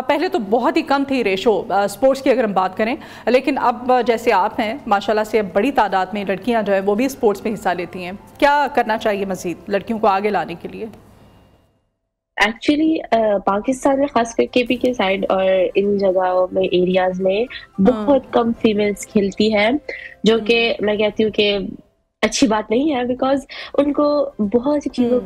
پہلے تو بہت ہی کم تھی ریشو سپورٹس کی اگر ہم بات کریں، لیکن اب جیسے آپ ہیں ماشاءاللہ سے اب بڑی تعداد میں لڑکیاں جو ہیں وہ بھی سپورٹس میں حصہ لیتی ہیں، کیا کرنا چاہیے مزید لڑکیوں کو آگے لانے کے لیے؟ ایکچولی پاکستان میں خاص کر کے پی کے سائڈ اور ان جگہوں میں، ایریاز میں بہت کم فیمیلز کھیلتی ہے، جو کہ میں کہتی ہوں کہ اچھی بات نہیں ہے، بیکاز ان کو بہت سی چیزوں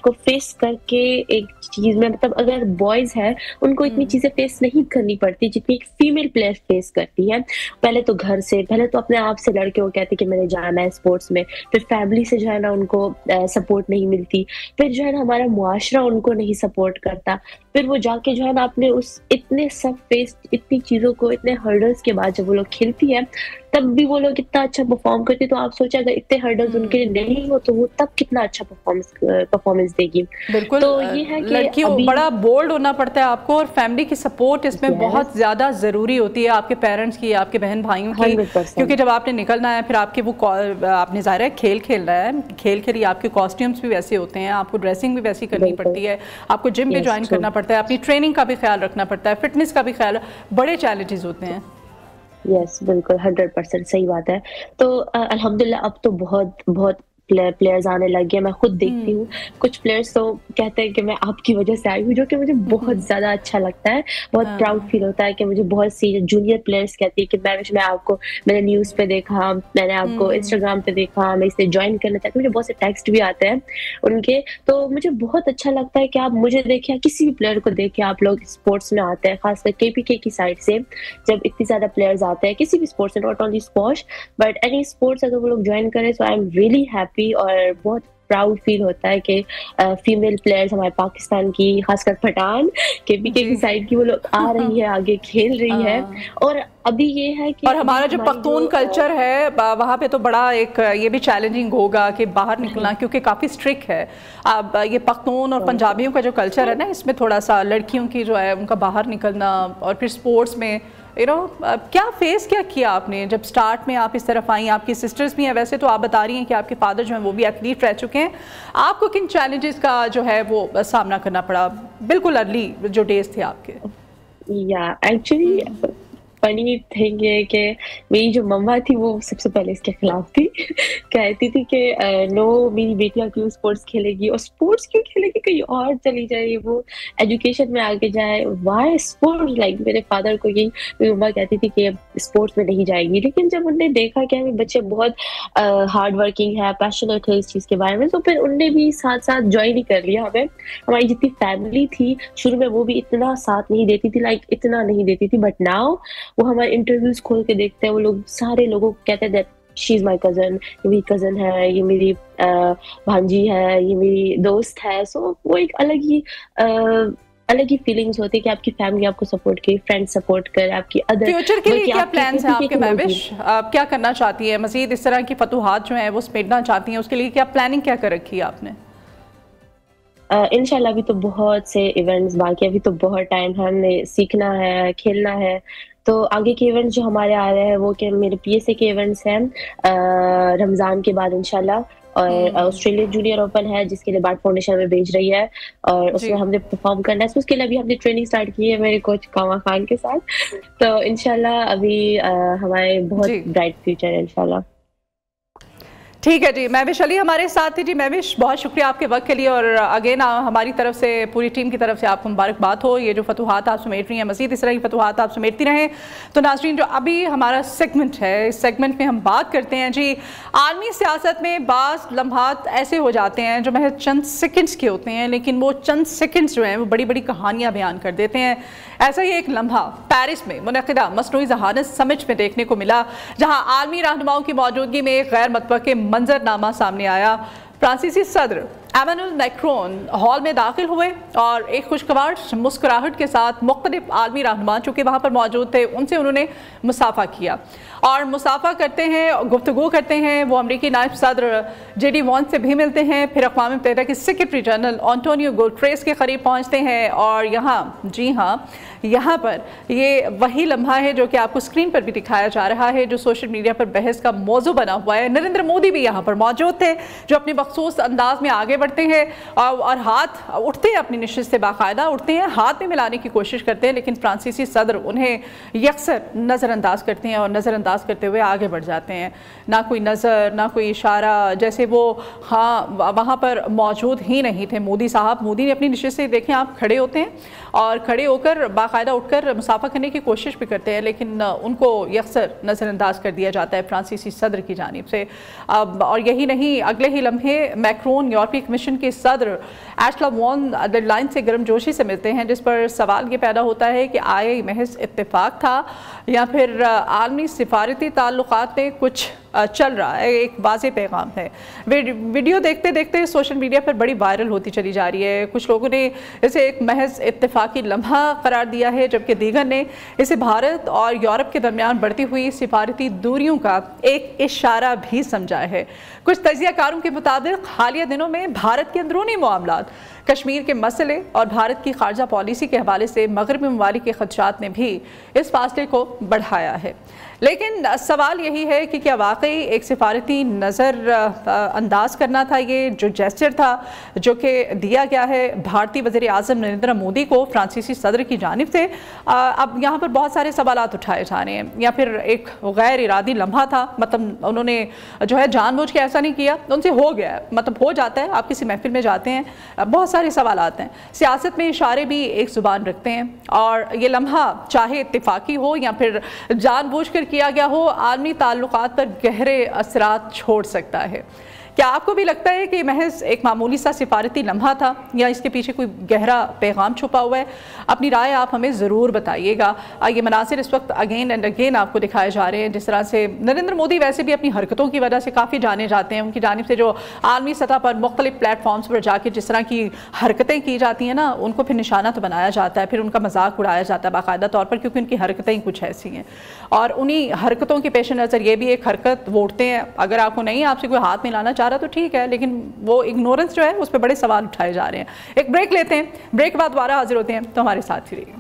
کو فیس کر کے ایک چیز میں، مطلب اگر بوائز ہے ان کو اتنی چیزیں فیس نہیں کرنی پڑتی جتنی ایک فیمیل پلیئر فیس کرتی ہے۔ پہلے تو گھر سے، پہلے تو اپنے آپ سے لڑکے وہ کہتے کہ میں نے جانا ہے اسپورٹس میں، پھر فیملی سے جو ہے نا ان کو سپورٹ نہیں ملتی، پھر جو ہے نا ہمارا معاشرہ ان کو نہیں سپورٹ کرتا، پھر وہ جا کے جو ہے نا اپنے اس اتنے سب فیس، اتنی چیزوں کو، اتنے ہرڈلز کے بعد جب وہ لوگ کھیلتی ہے، तब भी वो लोग इतना अच्छा परफॉर्म करते, तो आप सोचा अगर इतने हर्डल्स उनके लिए नहीं हो तो वो तब कितना अच्छा परफॉर्मेंस देगी। बिल्कुल, तो ये है कि लड़कियों बड़ा बोल्ड होना पड़ता है आपको, और फैमिली की सपोर्ट इसमें बहुत ज्यादा जरूरी होती है, आपके पेरेंट्स की, आपके बहन भाइयों की, क्योंकि जब आपने निकलना है फिर आपके वो आपने ज़ाहिर है खेल खेलना है, खेल के लिए आपके कॉस्ट्यूम्स भी वैसे होते हैं, आपको ड्रेसिंग भी वैसी करनी पड़ती है, आपको जिम भी ज्वाइन करना पड़ता है, अपनी ट्रेनिंग का भी ख्याल रखना पड़ता है, फिटनेस का भी ख्याल, बड़े चैलेंजेस होते हैं। यस बिल्कुल 100% सही बात है। तो अल्हम्दुलिल्लाह अब तो बहुत बहुत प्लेयर्स आने लग गए। मैं खुद देखती हूँ कुछ प्लेयर्स तो कहते हैं कि मैं आपकी वजह से आई हूँ, जो कि मुझे बहुत ज्यादा अच्छा लगता है, बहुत प्राउड फील होता है कि मुझे बहुत सी जूनियर प्लेयर्स कहती है कि मैं आपको मैंने न्यूज पे देखा, मैंने आपको इंस्टाग्राम पे देखा, मैं इसे ज्वाइन करना चाहती हूँ। मुझे बहुत से टेक्स्ट भी आते हैं उनके, तो मुझे बहुत अच्छा लगता है कि आप मुझे देखें या किसी भी प्लेयर को देखें, आप लोग स्पोर्ट्स में आते हैं, खासकर KPK की साइड से जब इतनी ज्यादा प्लेयर्स आते हैं किसी भी स्पोर्ट्स में, not only squash but any sports, अगर वो लोग ज्वाइन करें सो आई एम रियली हैप्पी और बहुत प्राउड फील होता है कि फीमेल प्लेयर्स हमारे पाकिस्तान की, खासकर पठान KPK की साइड की, वो लोग आ रही है, आगे खेल रही है। और अभी ये है कि और हमारा जो पख्तून कल्चर है वहाँ पे तो बड़ा एक ये भी चैलेंजिंग होगा कि बाहर निकलना, क्योंकि काफ़ी स्ट्रिक्ट है। अब ये पख्तून और पंजाबियों का जो कल्चर है ना, इसमें थोड़ा सा लड़कियों की जो है उनका बाहर निकलना, और फिर स्पोर्ट्स में क्या किया आपने जब स्टार्ट में आप इस तरफ आई? आपकी सिस्टर्स भी हैं वैसे, तो आप बता रही हैं कि आपके फादर जो हैं वो भी एथलीट रह चुके हैं, आपको किन चैलेंजेस का जो है वो सामना करना पड़ा बिल्कुल अर्ली जो डेज थे आपके? या एक्चुअली फनी थिंग है कि मेरी जो मम्मा थी वो सबसे पहले इसके खिलाफ थी। कहती थी कि नो मेरी बेटियां क्यों स्पोर्ट्स खेलेगी, और स्पोर्ट्स क्यों खेलेगी, कहीं और चली जाए, वो एजुकेशन में आगे जाए, वाई स्पोर्ट्स। लाइक मेरे फादर को यही मेरी मम्मा कहती थी कि स्पोर्ट्स में नहीं जाएगी। लेकिन जब उन्होंने देखा कि हमें बच्चे बहुत हार्ड वर्किंग है, पैशनेट है इस चीज़ के बारे में, तो फिर उनने भी साथ साथ ज्वाइन ही कर लिया हमें। हमारी जितनी फैमिली थी शुरू में वो भी इतना साथ नहीं देती थी, लाइक इतना नहीं देती थी, बट नाउ वो हमारे इंटरव्यूज खोल के देखते हैं, वो लोग सारे लोगों को कहते हैं शी इज माई कजन, ये मेरी कजन है, ये मेरी भांजी है, ये मेरी दोस्त है। सो वो एक अलग ही फीलिंग्स होती है कि आपकी फैमिली आपको सपोर्ट करे, फ्रेंड्स सपोर्ट करे, आपकी अदर फ्यूचर के लिए क्या प्लान्स हैं आपके महविश? आप क्या करना चाहती है मजीद? इस तरह की फतूहात जो हैं वो समेटना चाहती हैं, उसके लिए क्या प्लानिंग क्या कर रखी है आपने? इंशाल्लाह अभी तो बहुत से इवेंट्स बाकी, अभी तो बहुत टाइम है, हमने सीखना है, खेलना है। तो आगे के इवेंट्स जो हमारे आ रहे हैं वो कि मेरे PSA के इवेंट्स हैं रमज़ान के बाद इंशाल्लाह, और ऑस्ट्रेलियन जूनियर ओपन है जिसके लिए बाट फाउंडेशन में भेज रही है, और उसमें हमने परफॉर्म करना है। उसके लिए अभी हमने ट्रेनिंग स्टार्ट की है मेरे कोच कामा खान के साथ। तो इंशाल्लाह अभी हमारे बहुत ब्राइट फ्यूचर है इंशाल्लाह। ठीक है जी, महविश अली हमारे साथ थी। जी महविश, बहुत शुक्रिया आपके वक्त के लिए, और अगेन हमारी तरफ से, पूरी टीम की तरफ से आपको मुबारकबाद हो। ये जो फतूहात आप समेट रही हैं, मज़ीद इस तरह की फतूहात आप समेटती रहें। तो नाज़रीन, जो अभी हमारा सेगमेंट है, इस सेगमेंट में हम बात करते हैं जी आलमी सियासत में बाज़ लम्हात ऐसे हो जाते हैं जो महज चंद सेकेंड्स के होते हैं, लेकिन वो चंद सेकेंड्स जो हैं वो बड़ी बड़ी कहानियाँ बयान कर देते हैं। ऐसा ही एक लम्हा पेरिस में मुनक़िदा मसनूई ज़हानत समिट में देखने को मिला, जहाँ आलमी रहनुमाओं की मौजूदगी में एक गैर मुतवक्के मंजरनामा सामने आया। फ्रांसीसी सदर एमानुएल मैक्रोन हॉल में दाखिल हुए और एक खुशगवार मुस्कुराहट के साथ मुख्तलिफ आलमी रहनुमा जो कि वहाँ पर मौजूद थे उनसे उन्होंने मुसाफा किया, और मुसाफा करते हैं, गुफ्तगू करते हैं। वो अमरीकी नायब सदर JD वॉन्स से भी मिलते हैं, फिर अक़वाम मुत्तहिदा के सेक्रेटरी जनरल एंटोनियो गुटेरेस के करीब पहुँचते हैं। और यहाँ, जी हाँ, यहाँ पर ये वही लम्हा है जो कि आपको स्क्रीन पर भी दिखाया जा रहा है, जो सोशल मीडिया पर बहस का मौजू बना हुआ है। नरेंद्र मोदी भी यहाँ पर मौजूद थे, जो अपने मखसूस अंदाज में आगे बढ़ते हैं और हाथ उठते हैं, अपनी निशिस्त से बाकायदा उठते हैं, हाथ में मिलाने की कोशिश करते हैं, लेकिन फ्रांसीसी सदर उन्हें यकसर नज़रअंदाज करते हैं और नज़रअंदाज करते हुए आगे बढ़ जाते हैं। ना कोई नज़र, ना कोई इशारा, जैसे वो वहाँ पर मौजूद ही नहीं थे मोदी साहब। मोदी ने अपनी निशिस्त से, देखें आप, खड़े होते हैं और खड़े होकर बाकायदा उठकर मुसाफा करने की कोशिश भी करते हैं, लेकिन उनको यकसर नज़रअंदाज कर दिया जाता है फ्रांसीसी सदर की जानिब से। और यही नहीं, अगले ही लम्हे मैक्रोन यूरोपीय कमीशन के सदर उर्सुला वॉन डर लायन से गर्मजोशी से मिलते हैं, जिस पर सवाल ये पैदा होता है कि आया महज इत्तेफाक था या फिर आलमी सिफारती ताल्लुकात में कुछ चल रहा है, एक वाज़ेह पैगाम है। वीडियो देखते देखते सोशल मीडिया पर बड़ी वायरल होती चली जा रही है। कुछ लोगों ने इसे एक महज इत्तेफाकी लम्हा करार दिया है, जबकि दीगर ने इसे भारत और यूरोप के दरमियान बढ़ती हुई सिफारती दूरियों का एक इशारा भी समझा है। कुछ तजियाकारों के मुताबिक हालिया दिनों में भारत के अंदरूनी मामलात, कश्मीर के मसले और भारत की खारजा पॉलिसी के हवाले से मगरबी ममालिक के खदशात ने भी इस फासले को बढ़ाया है। लेकिन सवाल यही है कि क्या वाकई एक सिफारती नज़र अंदाज करना था ये जो जेस्चर था जो कि दिया गया है भारतीय वज़ीर आज़म नरेंद्र मोदी को फ्रांसीसी सदर की जानिब से। अब यहाँ पर बहुत सारे सवालात उठाए जा रहे हैं, या फिर एक गैर इरादी लम्हा था, मतलब उन्होंने जो है जानबूझ के ऐसा नहीं किया, उनसे हो गया, मतलब हो जाता है। आप किसी महफिल में जाते हैं, बहुत सारे सवाल आते हैं। सियासत में इशारे भी एक ज़ुबान रखते हैं, और ये लम्हा चाहे इत्तेफाकी हो या फिर जानबूझ कर किया गया हो, आलमी ताल्लुकात पर गहरे असरात छोड़ सकता है। क्या आपको भी लगता है कि महज एक मामूली सा सिफारती लम्हा था, या इसके पीछे कोई गहरा पैगाम छुपा हुआ है? अपनी राय आप हमें ज़रूर बताइएगा। ये मनासिर इस वक्त अगेन एंड अगेन आपको दिखाए जा रहे हैं। जिस तरह से नरेंद्र मोदी वैसे भी अपनी हरकतों की वजह से काफ़ी जाने जाते हैं, उनकी जानिब से जो आलमी सतह पर मुख्तलिफ प्लेटफॉर्म्स पर जाके जिस तरह की हरकतें की जाती हैं ना, उनको फिर निशाना तो बनाया जाता है, फिर उनका मजाक उड़ाया जाता है बाकायदा तौर पर, क्योंकि उनकी हरकतें ही कुछ ऐसी हैं। और उन्हीं हरकतों के पेश नज़र ये भी एक हरकत वोटते हैं, अगर आपको नहीं आपसे कोई हाथ मिलाना चाह रहा तो ठीक है, लेकिन वो इग्नोरेंस जो है उस पर बड़े सवाल उठाए जा रहे हैं। एक ब्रेक लेते हैं, ब्रेक के बाद दोबारा हाजिर होते हैं, तो हमारे साथ ही रहिए।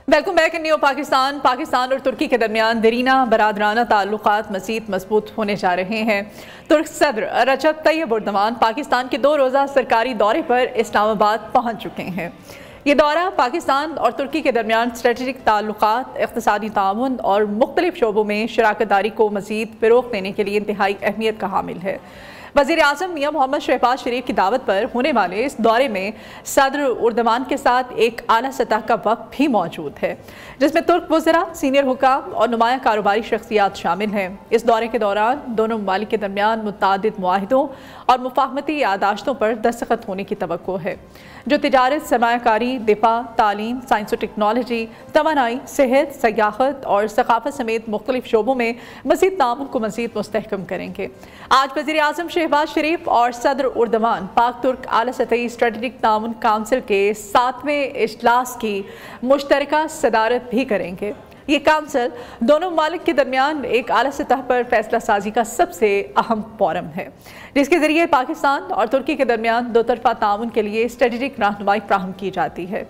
Welcome back in new Pakistan. Pakistan और तुर्की के दरमियान दरीना बरादराना ताल्लुकात मज़ीद मजबूत होने जा रहे हैं। तुर्क सदर रजब तैयब एर्दोगान पाकिस्तान के 2 रोज़ा सरकारी दौरे पर इस्लामाबाद पहुँच चुके हैं। ये दौरा पाकिस्तान और तुर्की के दरमियान स्ट्रेटजिक ताल्लुकात, इक़्तिसादी ताउन और मुख्तलिफ शोबों में शराकतदारी को मज़ीद फ़रोग़ देने के लिए इंतहाई अहमियत का हामिल है। वज़ीर आज़म मियां मोहम्मद शहबाज शरीफ की दावत पर होने वाले इस दौरे में सदर एर्दोगान के साथ एक आला सतह का वफ़द भी मौजूद है, जिसमें तुर्क वज़रा, सीनियर हुकाम और नुमाया कारोबारी शख्सियात शामिल हैं। इस दौरे के दौरान दोनों ममालिक के दरमियान मुतअद्दिद मुआहिदों और मुफाहमती यादाश्तों पर दस्तखत होने की तवक्को है, जो तिजारत, सरमायाकारी, दिफा, तालीम, साइंस और टेक्नोलॉजी, तवानाई, सेहत, सयाहत और सकाफत समेत मुख्तलिफ शोबों में मज़ीद ताउन को मज़ीद मुस्तहकम करेंगे। आज वज़ीर आज़म शहबाज शरीफ और सदर एर्दोगान पाक तुर्क आला सतही स्ट्रेटजिक ताउन काउंसिल के 7वें इजलास की मुश्तरका सदारत भी करेंगे। ये काउंसिल दोनों ममालिक के दरमियान एक आला सतह पर फैसला साजी का सबसे अहम फोरम है, जिसके ज़रिए पाकिस्तान और तुर्की के दरमियान दो तरफ़ा ताउन के लिए स्ट्रेटजिक रहनुमाई फ्राहम की जाती है।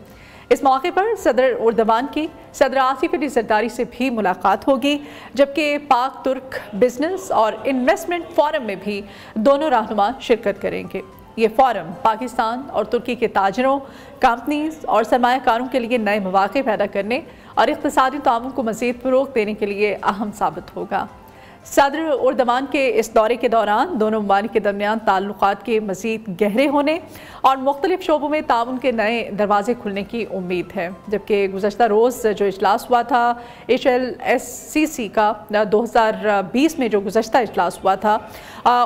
इस मौके पर सदर एर्दोगान की सदर आसिफ अली ज़रदारी से भी मुलाकात होगी, जबकि पाक तुर्क बिजनेस और इन्वेस्टमेंट फोरम में भी दोनों रहनुमा शिरकत करेंगे। ये फोरम पाकिस्तान और तुर्की के ताजरों, कंपनीज और सरमायाकारों के लिए नए मौक़े पैदा करने और इक़्तिसादी ताउन को मज़ीद फ़रोग़ देने के लिए अहम साबित होगा। सदर एर्दोगान के इस दौरे के दौरान दोनों ममालिक के दरमियान ताल्लुकात के मज़ीद गहरे होने और मुख्तलिफ शोबों में ताउन के नए दरवाजे खुलने की उम्मीद है। जबकि गुज़श्ता रोज़ जो इजलास हुआ था HLSCC का 2020 में जो गुज़श्ता इजलास हुआ था,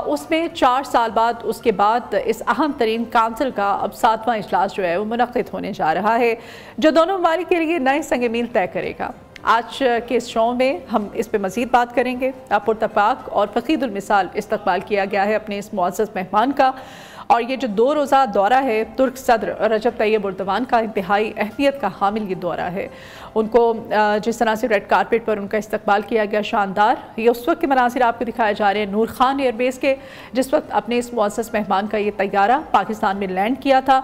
उसमें 4 साल बाद उसके बाद इस अहम तरीन काउंसिल का अब 7वां इजलास जो है वो मुनक़्क़िद होने जा रहा है, जो दोनों ममालिक के लिए नए संग मील तय करेगा। आज के इस शो में हम इस पे मज़ीद बात करेंगे। पुरतपाक और फ़क़ीदुल मिसाल इस्तक़बाल किया गया है अपने इस मुअज़्ज़ज़ मेहमान का, और ये जो 2 रोज़ा दौरा है तुर्क सदर रजब तैयब एर्दोगान का इंतहाई अहमियत का हामिल ये दौरा है। उनको जिस तरह से रेड कारपेट पर उनका इस्तक़बाल किया गया शानदार, ये उस वक्त के मनासिर आपको दिखाए जा रहे हैं नूर खान एयरबेस के, जिस वक्त अपने इस मुअज़्ज़ज़ मेहमान का ये तैयारा पाकिस्तान में लैंड किया था।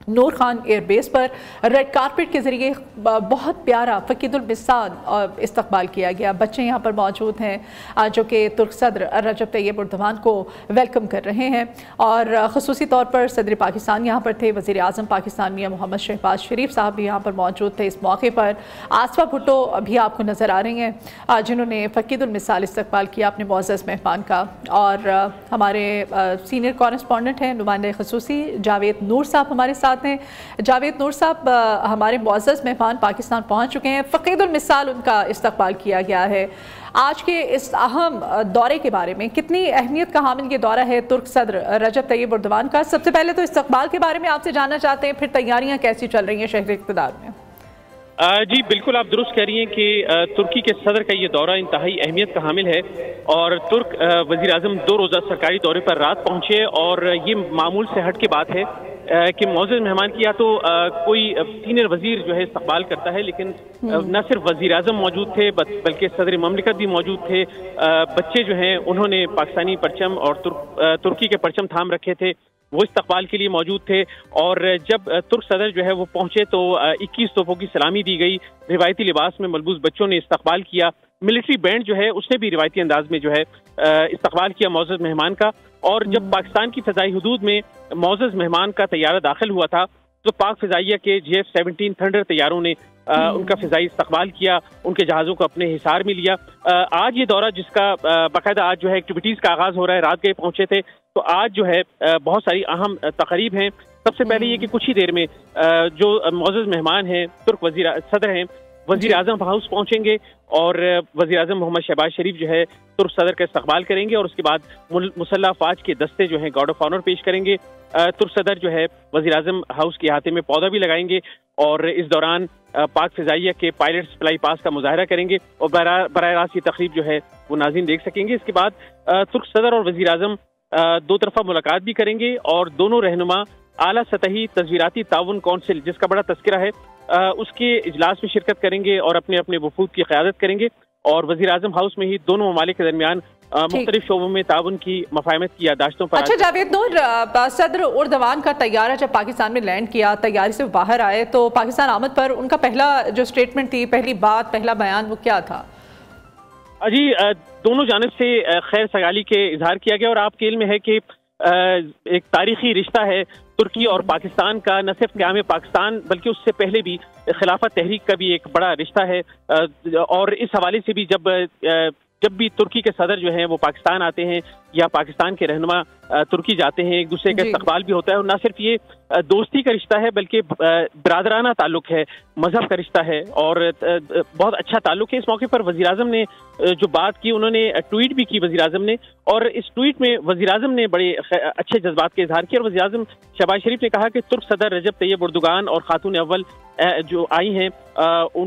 नूर खान एयरबेस पर रेड कारपेट के ज़रिए बहुत प्यारा फ़क़ीदुल मिसाल इस्तक़बाल किया गया। बच्चे यहाँ पर मौजूद हैं जो कि तुर्क सदर रजब तैयब एर्दोगान को वेलकम कर रहे हैं, और ख़ुसूसी तौर पर सदर पाकिस्तान यहाँ पर थे। वज़ीर आज़म पाकिस्तान मियां मोहम्मद शहबाज शरीफ साहब भी यहाँ पर मौजूद थे। इस मौके पर आसफा भुट्टो भी आपको नज़र आ रही हैं, जिन्होंने फ़क़ीदुल मिसाल इस्तक़बाल किया अपने मुअज़्ज़ज़ मेहमान का। और हमारे सीनियर कॉरेस्पॉन्डेंट हैं नुमाइंदे ख़ुसूसी जावेद नूर साहब हमारे साथ हैं। जावेद नूर साहब हमारे मुअज़्ज़ज़ मेहमान पाकिस्तान पहुँच चुके हैं। फ़क़ीदुल मिसाल उनका इस्तक़बाल किया गया है। आज के इस अहम दौरे के बारे में कितनी अहमियत का हामिल ये दौरा है तुर्क सदर रजब तैयब एर्दोगान का? सबसे पहले तो इस्तक़बाल के बारे में आपसे जानना चाहते हैं, फिर तैयारियाँ कैसी चल रही हैं शहर इक़्तिदार में? जी बिल्कुल, आप दुरुस्त कह रही हैं कि तुर्की के सदर का ये दौरा इंतहाई अहमियत का हामिल है और तुर्क वज़ीर आज़म 2 रोज़ा सरकारी दौरे पर रात पहुंचे और ये मामूल से हट के बात है कि मौजूद मेहमान की या तो कोई सीनियर वजीर जो है इस्तकबाल करता है, लेकिन न सिर्फ वज़ीर आज़म मौजूद थे बल्कि सदर ममलिकत भी मौजूद थे। बच्चे जो हैं उन्होंने पाकिस्तानी परचम और तुर्की के परचम थाम रखे थे, वो इस्तकबाल के लिए मौजूद थे। और जब तुर्क सदर जो है वो पहुंचे तो 21 तोपों की सलामी दी गई। रिवायती लिबास में मलबूस बच्चों ने इस्तकबाल किया। मिलिट्री बैंड जो है उसने भी रिवायती अंदाज में जो है इस्तकबाल किया मौजूद मेहमान का। और जब पाकिस्तान की फ़िज़ाई हदूद में मौजूद मेहमान का तैयारा दाखिल हुआ था तो पाक फ़िज़ाइया के JF-17 थंडर तैयारों ने उनका फ़िज़ाई इस्तकबाल किया, उनके जहाज़ों को अपने हिसार में लिया। आज ये दौरा जिसका बाकायदा आज जो है एक्टिविटीज़ का आगाज़ हो रहा है, रात गए पहुंचे थे, तो आज जो है बहुत सारी अहम तकरीब हैं। सबसे पहले ये कि कुछ ही देर में जो मौजूद मेहमान हैं तुर्क वज़ीर सदर हैं वज़ीर आज़म हाउस पहुंचेंगे और वज़ीर आज़म मोहम्मद शहबाज शरीफ जो है तुर्क सदर का इस्तकबाल करेंगे और उसके बाद मुसल्लह फ़ौज के दस्ते जो हैं गार्ड ऑफ ऑनर पेश करेंगे। तुर्क सदर जो है वज़ीर आज़म हाउस के अहाते में पौधा भी लगाएंगे और इस दौरान पाक फ़िज़ाइया के पायलट्स फ्लाई पास का मुजाहरा करेंगे और बराह रास्त ये तकरीब जो है वो नाज़रीन देख सकेंगे। इसके बाद तुर्क सदर और वज़ीर आज़म 2 तरफ़ा मुलाकात भी करेंगे और दोनों रहनुमा आला सतही तस्वीराती ताउन कौंसिल जिसका बड़ा तस्करा है उसके इजलास में शिरकत करेंगे और अपने अपने वफूद की क़यादत करेंगे। और वज़ीर आज़म हाउस में ही दोनों ममालिक के दरमियान मुख्तलिफ शोबों में ताउन की मफाहमत की यादाश्तों पर। अच्छा जावेद नूर, सदर एर्दोगान का तैयारा जब पाकिस्तान में लैंड किया, तैयारी से बाहर आए, तो पाकिस्तान आमद पर उनका पहला जो स्टेटमेंट थी, पहली बात, पहला बयान वो क्या था? जी दोनों जानिब से खैर सगाली के इजहार किया गया और आपके इल्म है कि एक तारीखी रिश्ता है तुर्की और पाकिस्तान का, न सिर्फ क़याम पाकिस्तान बल्कि उससे पहले भी खिलाफत तहरीक का भी एक बड़ा रिश्ता है। और इस हवाले से भी जब भी तुर्की के सदर जो हैं वो पाकिस्तान आते हैं या पाकिस्तान के रहनुमा तुर्की जाते हैं, एक दूसरे का इस्तकबाल भी होता है। और न सिर्फ ये दोस्ती का रिश्ता है बल्कि बरादराना ताल्लुक है, मजहब का रिश्ता है और बहुत अच्छा ताल्लुक है। इस मौके पर वज़ीर आज़म ने जो बात की, उन्होंने ट्वीट भी की वज़ीर आज़म ने, और इस ट्वीट में वज़ीर आज़म ने बड़े अच्छे जज्बात के इजहार किया। और वज़ीर आज़म शहबाज शरीफ ने कहा कि तुर्क सदर रजब तैयब एर्दोगान और खातून अव्वल जो आई हैं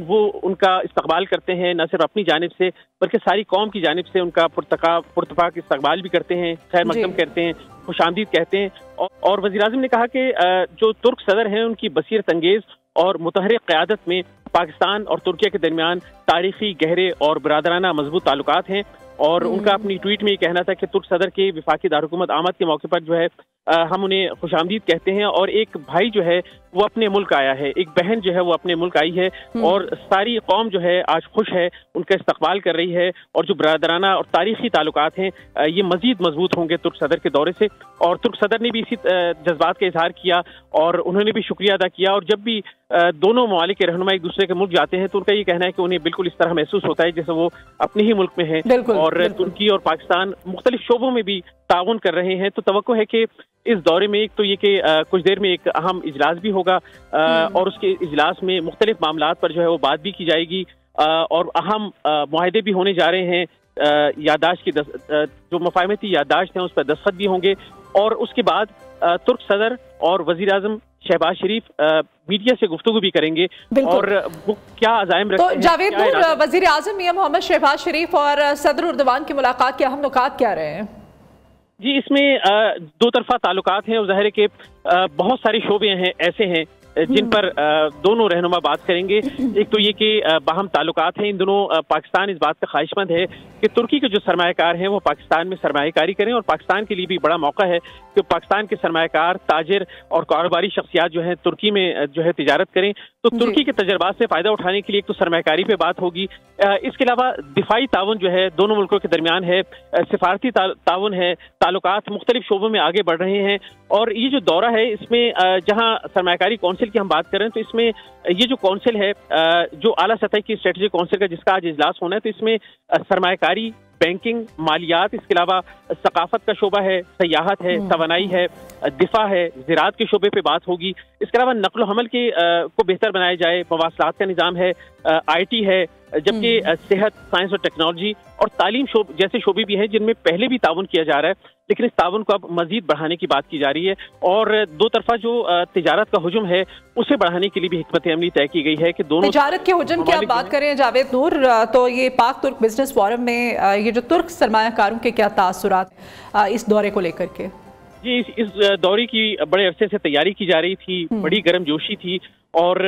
वो उनका इस्तकबाल करते हैं, न सिर्फ अपनी जानिब से बल्कि सारी कौम की जानिब से उनका पुरतफाक इस्तकबाल भी करते हैं, खैर मकदम कहते हैं, खुशामदीद कहते हैं। और वज़ीर आज़म ने कहा कि जो तुर्क सदर हैं उनकी बसीरत अंगेज और मुतहरिक क़यादत में पाकिस्तान और तुर्की के दरमियान तारीखी गहरे और बरादराना मजबूत ताल्लुकात हैं। और उनका अपनी ट्वीट में ये कहना था कि तुर्क सदर के वफाकी दारहुकूमत आमद के मौके पर जो है हम उन्हें खुशामदीद कहते हैं। और एक भाई जो है वो अपने मुल्क आया है, एक बहन जो है वो अपने मुल्क आई है और सारी कौम जो है आज खुश है, उनका इस्तकबाल कर रही है। और जो बरादराना और तारीखी ताल्लुकात हैं ये मजीद मजबूत होंगे तुर्क सदर के दौरे से। और तुर्क सदर ने भी इसी जज्बात का इजहार किया और उन्होंने भी शुक्रिया अदा किया। और जब भी दोनों ममालिक के रहनुमा एक दूसरे के मुल्क जाते हैं तो उनका ये कहना है कि उन्हें बिल्कुल इस तरह महसूस होता है जैसे वो अपने ही मुल्क में है। और तुर्की और पाकिस्तान मुख्तलिफ शोबों में भी ताउन कर रहे हैं। तो तवक्को है कि इस दौरे में एक तो ये कि कुछ देर में एक अहम इजलास भी होगा और उसके इजलास में मुख्तलिफ मामलात पर जो है वो बात भी की जाएगी और अहम मुआहदे भी होने जा रहे हैं। यादाश्त की जो मफाहमती यादाश्त हैं उस पर दस्तखत भी होंगे। और उसके बाद तुर्क सदर और वज़ीर आज़म शहबाज शरीफ मीडिया से गुफ्तगू भी करेंगे और वो क्या अज़ाइम रखते हैं। तो जावेद नूर, वज़ीर आज़म मियां मोहम्मद शहबाज शरीफ और सदर एर्दोगान की मुलाकात के अहम नुकात क्या रहे हैं? जी इसमें 2 तरफा ताल्लुकात हैं और ज़ाहिर है कि बहुत सारे शोबे हैं ऐसे हैं जिन पर दोनों रहनुमा बात करेंगे। एक तो ये कि बाहम ताल्लुकात हैं, इन दोनों पाकिस्तान इस बात का ख्वाहिशमंद है कि तुर्की के जो सरमायाकार हैं वो पाकिस्तान में सरमायाकारी करें और पाकिस्तान के लिए भी बड़ा मौका है कि पाकिस्तान के सरमायाकार, ताजिर और कारोबारी शख्सियात जो हैं तुर्की में जो है तिजारत करें। तो तुर्की के तजर्बात से फ़ायदा उठाने के लिए एक तो सरमायाकारी पे बात होगी, इसके अलावा दिफाई ताउन जो है दोनों मुल्कों के दरमियान है, सिफारती ताउन है, ताल्लुकात मुख्तलिफ शोबों में आगे बढ़ रहे हैं। और ये जो दौरा है इसमें जहाँ सरमायाकारी कौंसिल की हम बात करें तो इसमें ये जो कौंसिल है जो आला सतह की स्ट्रेटजिक कौंसिल का जिसका आज इजलास होना है, तो इसमें सरमायाकारी, बैंकिंग, मालियात, इसके अलावा सकाफत का शोबा है, सयाहत है, तवानाई है, दिफा है, ज़राअत के शोबे पे बात होगी। इसके अलावा नकलो हमल के को बेहतर बनाया जाए, मवासलात का निज़ाम है, IT है, जबकि सेहत, साइंस और टेक्नोलॉजी और तालीम जैसे शोबे भी हैं जिनमें पहले भी ताउन किया जा रहा है, लेकिन इस ताउन को अब मजीद बढ़ाने की बात की जा रही है। और दो तरफा जो तिजारत का हुजूम है उसे बढ़ाने के लिए भी हिकमत अमली तय की गई है कि दोनों तिजारत के हुजूम की आप बात करें जावेद नूर, तो ये पाक तुर्क बिजनेस फोरम में ये जो तुर्क सरमायाकारों के क्या तासुरात इस दौरे को लेकर के? जी, इस दौरे की बड़े अरसे से तैयारी की जा रही थी, बड़ी गर्मजोशी थी और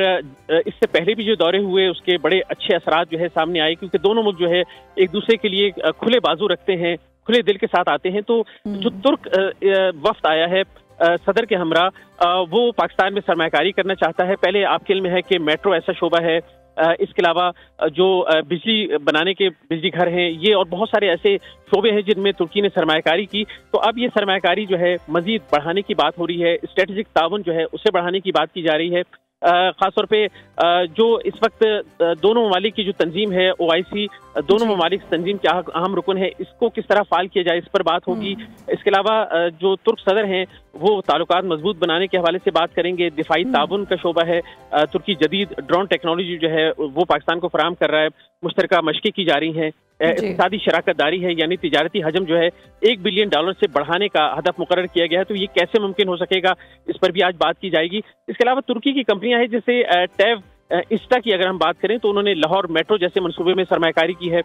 इससे पहले भी जो दौरे हुए उसके बड़े अच्छे असरात जो है सामने आए, क्योंकि दोनों मुल्क जो है एक दूसरे के लिए खुले बाजू रखते हैं, खुले दिल के साथ आते हैं। तो जो तुर्क वफ्द आया है सदर के हमरा, वो पाकिस्तान में सरमायाकारी करना चाहता है। पहले आपके इल्म है कि मेट्रो ऐसा शोबा है, इसके अलावा जो बिजली बनाने के बिजली घर हैं, ये और बहुत सारे ऐसे शोबे हैं जिनमें तुर्की ने सरमायाकारी की। तो अब ये सरमायाकारी जो है मजीद बढ़ाने की बात हो रही है, स्ट्रेटेजिक ताउन जो है उसे बढ़ाने की बात की जा रही है। खासतौर पे जो इस वक्त दोनों ममालिक की जो तंजीम है OIC, दोनों ममालिक तंजीम के अहम रुकन है, इसको किस तरह फाल किया जाए इस पर बात होगी। इसके अलावा जो तुर्क सदर हैं वो ताल्लुकात मजबूत बनाने के हवाले से बात करेंगे। दिफाई ताबुन का शोबा है, तुर्की जदीद ड्रोन टेक्नोलॉजी जो है वो पाकिस्तान को फराहम कर रहा है, मुश्तरका मशक़ें की जा रही हैं, इक़्तिसादी शराकत दारी है, यानी तिजारती हजम जो है $1 बिलियन से बढ़ाने का हदफ मुकर्रर किया गया है। तो ये कैसे मुमकिन हो सकेगा, इस पर भी आज बात की जाएगी। इसके अलावा तुर्की की कंपनियां हैं जैसे टैव इंस्टा की अगर हम बात करें तो उन्होंने लाहौर मेट्रो जैसे मनसूबे में सरमायाकारी की है।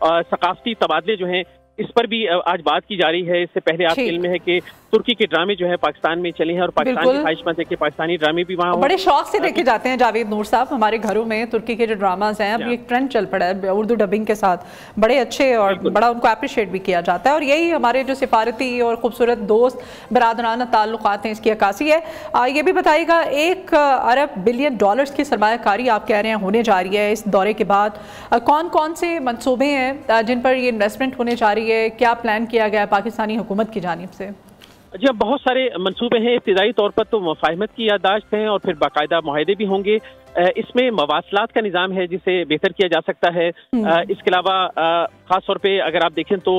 सकाफती तबादले जो हैं इस पर भी आज बात की जा रही है। इससे पहले आपके इल्म है कि तुर्की के ड्रामे जो है पाकिस्तान में चले हैं और पाकिस्तान की ख्वाहिशमंद है कि पाकिस्तानी ड्रामे भी वहाँ बड़े शौक से देखे जाते हैं। जावेद नूर साहब, हमारे घरों में तुर्की के जो ड्रामाज हैं अब एक ट्रेंड चल पड़ा है उर्दू डबिंग के साथ, बड़े अच्छे और बड़ा उनको अप्रिशिएट भी किया जाता है। और यही हमारे जो सिफारती और खूबसूरत दोस्त बरादराना ताल्लुकात हैं इसकी अक्कासी है। ये भी बताइएगा $1 अरब बिलियन की सरमायाकारी आप कह रहे हैं होने जा रही है इस दौरे के बाद, कौन कौन से मंसूबे हैं जिन पर ये इन्वेस्टमेंट होने जा रही है, क्या प्लान किया गया है पाकिस्तानी हुकूमत की जानिब से? जी, अब बहुत सारे मंसूबे हैं। इब्तिदाई तौर पर तो मुफाहिमत की याददाश्त हैं और फिर बाकायदा मुआहदे भी होंगे। इसमें मवासलात का निज़ाम है जिसे बेहतर किया जा सकता है। इसके अलावा ख़ास तौर पे अगर आप देखें तो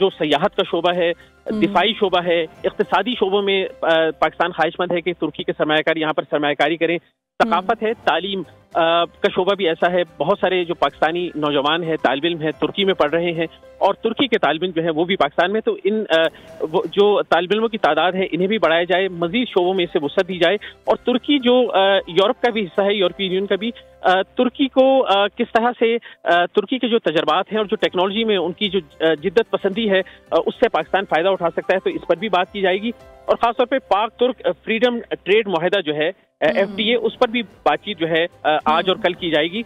जो सयाहत का शोबा है, दिफाई शोबा है, इक़्तिसादी शोबों में पाकिस्तान ख्वाहिशमंद है कि तुर्की के सरमायाकारी यहाँ पर सरमायाकारी करें। सकाफत है, तालीम का शोबा भी ऐसा है। बहुत सारे जो पाकिस्तानी नौजवान हैं, तालिब इल्म हैं, तुर्की में पढ़ रहे हैं और तुर्की के तालिब इल्म जो है वो भी पाकिस्तान में। तो इन जो तालिब इल्मों की तादाद है इन्हें भी बढ़ाया जाए, मजीद शोबों में इसे वुसअत दी जाए। और तुर्की जो यूरोप का भी हिस्सा है, यूरोपीय यूनियन का भी, तुर्की को किस तरह से तुर्की के जो तजर्बात हैं और जो टेक्नोलॉजी में उनकी जो जिद्दत पसंदी है उससे पाकिस्तान फ़ायदा उठा सकता है। तो इस पर भी बात की जाएगी। और ख़ासतौर पर पाक तुर्क फ्रीडम ट्रेड मुआहदा जो है FTA, उस पर भी बातचीत जो है आज और कल की जाएगी।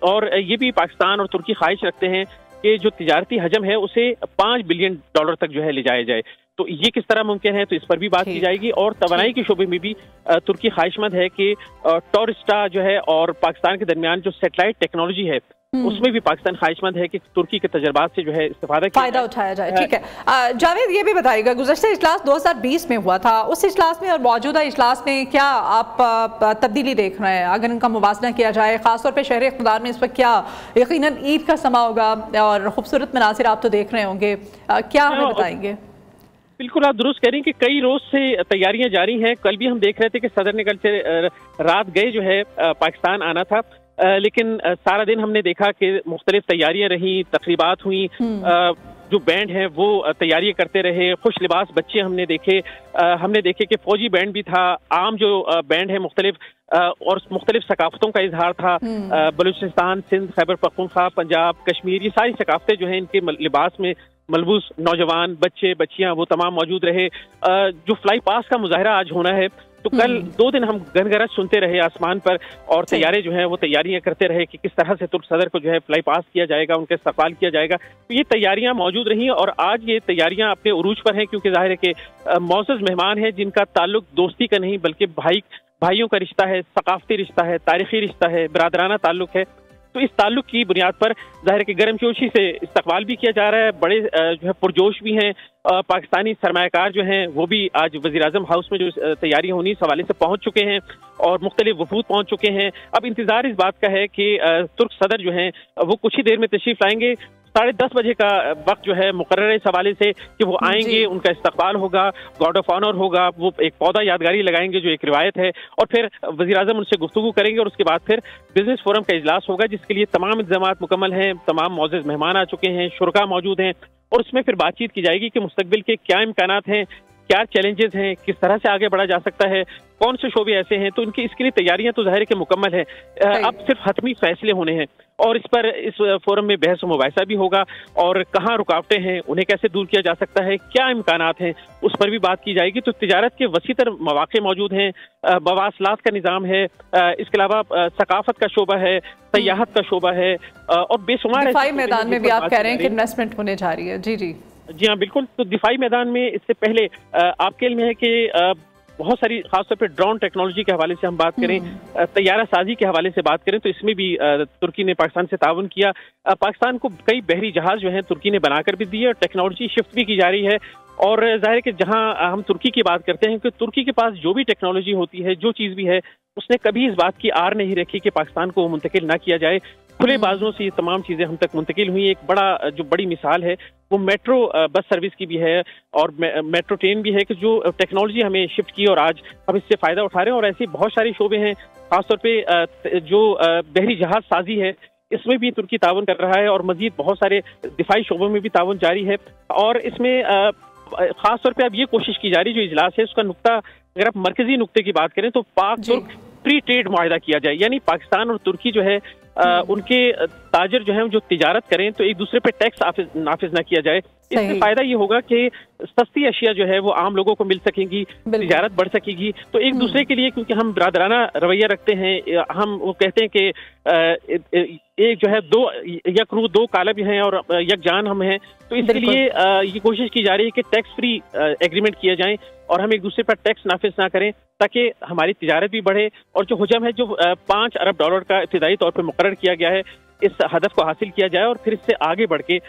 और ये भी पाकिस्तान और तुर्की ख्वाहिश रखते हैं कि जो तिजारती हजम है उसे $5 बिलियन तक जो है ले जाया जाए। तो ये किस तरह मुमकिन है, तो इस पर भी बात की जाएगी। और तवानाई के शोबे में भी तुर्की ख्वाहिशमंद है कि टोरिस्टा जो है और पाकिस्तान के दरमियान जो सेटेलाइट टेक्नोलॉजी है उसमें भी पाकिस्तान ख्वाहिशमंद है कि तुर्की के तजर्बात से जो है इस्तेफादा फायदा उठाया जाए। ठीक है जावेद, ये भी बताइएगा गुज़श्ता इजलास 2020 में हुआ था, उस इजलास में और मौजूदा इजलास में क्या आप तब्दीली देख रहे हैं अगर इनका मुवाजना किया जाए? खासतौर पर शहर इक़्तिदार में इस वक्त क्या यकीनन ईद का समा होगा और खूबसूरत मनासिर आप तो देख रहे होंगे, क्या हमें बताएंगे? बिल्कुल, आप दुरुस्त कह रही हैं कि कई रोज से तैयारियां जारी हैं। कल भी हम देख रहे थे कि सदर ने कल से रात गए जो है पाकिस्तान आना था, लेकिन सारा दिन हमने देखा कि मुख्तलिफ तैयारियां रहीं, तकरीबात हुई, जो बैंड हैं वो तैयारियां करते रहे, खुश लिबास बच्चे हमने देखे कि फौजी बैंड भी था, आम जो बैंड है मुख्तलिफ और मुख्तलिफ सकाफतों का इजहार था। बलूचिस्तान, सिंध, खैबर पख्तूनख्वा, पंजाब, कश्मीर, ये सारी सकाफतें जो हैं इनके लिबास में मलबूस नौजवान, बच्चे, बच्चियां वो तमाम मौजूद रहे। जो फ्लाई पास का मुजाहरा आज होना है, तो कल 2 दिन हम गनगरज सुनते रहे आसमान पर और तैयारी जो है वो तैयारियां करते रहे कि किस तरह से तुर्क सदर को जो है फ्लाई पास किया जाएगा, उनके इस्तकबाल किया जाएगा। तो ये तैयारियां मौजूद रही और आज ये तैयारियां अपने उरूज पर हैं, क्योंकि जाहिर है कि मौजूद मेहमान हैं जिनका ताल्लुक दोस्ती का नहीं बल्कि भाइयों का रिश्ता है, सकाफती रिश्ता है, तारीखी रिश्ता है, बरादराना ताल्लुक है। तो इस ताल्लुक की बुनियाद पर जाहिर है कि गर्मजोशी से इस्तकबाल भी किया जा रहा है। बड़े जो है पुरजोश भी हैं। पाकिस्तानी सरमायाकार जो हैं वो भी आज वज़ीर-ए-आज़म हाउस में जो तैयारियां होनी इस हवाले से पहुंच चुके हैं और मुख्तलिफ वफूद पहुंच चुके हैं। अब इंतजार इस बात का है कि तुर्क सदर जो हैं वो कुछ ही देर में तशरीफ लाएंगे। 10:30 बजे का वक्त जो है मुकर्रर है इस हवाले से कि वो आएंगे, उनका इस्तकबाल होगा, गार्ड ऑफ ऑनर होगा, वो एक पौधा यादगारी लगाएंगे जो एक रिवायत है, और फिर वज़ीर-ए-आज़म उनसे गुफ्तगू करेंगे और उसके बाद फिर बिजनेस फोरम का इजलास होगा जिसके लिए तमाम इंतज़ामात मुकम्मल हैं, तमाम मौजूद मेहमान आ चुके हैं, शुरका मौजूद हैं, और उसमें फिर बातचीत की जाएगी कि मुस्तकबिल के क्या इम्कानात हैं, क्या चैलेंजेस हैं, किस तरह से आगे बढ़ा जा सकता है, कौन से शोबे ऐसे हैं। तो इनकी इसके लिए तैयारियां तो ज़ाहिर है कि मुकम्मल है, अब सिर्फ हतमी फैसले होने हैं, और इस फोरम में बहस मुबाहिसा भी होगा, और कहाँ रुकावटें हैं उन्हें कैसे दूर किया जा सकता है, क्या इम्कानात हैं उस पर भी बात की जाएगी। तो तिजारत के वसीतर मौक़े मौजूद हैं, मवासलात का निज़ाम है, इसके अलावा सकाफत का शोबा है, सयाहत का शोबा है, और बेशुमार दिफाई मैदान में भी आप कह रहे हैं कि इन्वेस्टमेंट होने जा रही है। जी हाँ बिल्कुल। तो दिफाई मैदान में इससे पहले आपके इल्म है कि बहुत सारी खासतौर पे ड्रोन टेक्नोलॉजी के हवाले से हम बात करें, तैयारा साजी के हवाले से बात करें, तो इसमें भी तुर्की ने पाकिस्तान से ताउन किया। पाकिस्तान को कई बहरी जहाज जो हैं तुर्की ने बनाकर भी दिए, और टेक्नोलॉजी शिफ्ट भी की जा रही है। और जाहिर है कि जहां हम तुर्की की बात करते हैं कि तुर्की के पास जो भी टेक्नोलॉजी होती है, जो चीज़ भी है, उसने कभी इस बात की आर नहीं रखी कि पाकिस्तान को मुंतकिल ना किया जाए। खुले बाजुओं से ये तमाम चीज़ें हम तक मुंतकिल हुई। एक बड़ी मिसाल है वो मेट्रो बस सर्विस की भी है, और मेट्रो ट्रेन भी है कि जो टेक्नोलॉजी हमें शिफ्ट की और आज हम इससे फ़ायदा उठा रहे हैं। और ऐसे बहुत सारे शोबे हैं, खासतौर पे जो बहरी जहाज साजी है इसमें भी तुर्की ताउन कर रहा है, और मजीद बहुत सारे दिफाई शोबों में भी ताउन जारी है। और इसमें खास तौर पे अब ये कोशिश की जा रही है, जो इजलास है उसका नुक्ता, अगर आप मरकजी नुक्ते की बात करें तो पाक तुर्क फ्री ट्रेड मुआहिदा किया जाए, यानी पाकिस्तान और तुर्की जो है उनके ताजर जो है जो तिजारत करें तो एक दूसरे पे टैक्स नाफिज ना किया जाए। इससे फायदा ये होगा कि सस्ती अशिया जो है वो आम लोगों को मिल सकेंगी, तिजारत बढ़ सकेगी। तो एक दूसरे के लिए, क्योंकि हम बरादराना रवैया रखते हैं, हम वो कहते हैं कि एक जो है दो यक रूह दो कालब हैं और यक जान हम हैं, तो इसके लिए ये कोशिश की जा रही है कि टैक्स फ्री एग्रीमेंट किए जाएं और हम एक दूसरे पर टैक्स नाफिज ना करें, ताकि हमारी तिजारत भी बढ़े। और जो हुजम है, जो $5 अरब का इब्तिदाई तौर पर मुकर्रर किया गया है, इस हदफ को हासिल किया जाए और फिर इससे आगे बढ़ के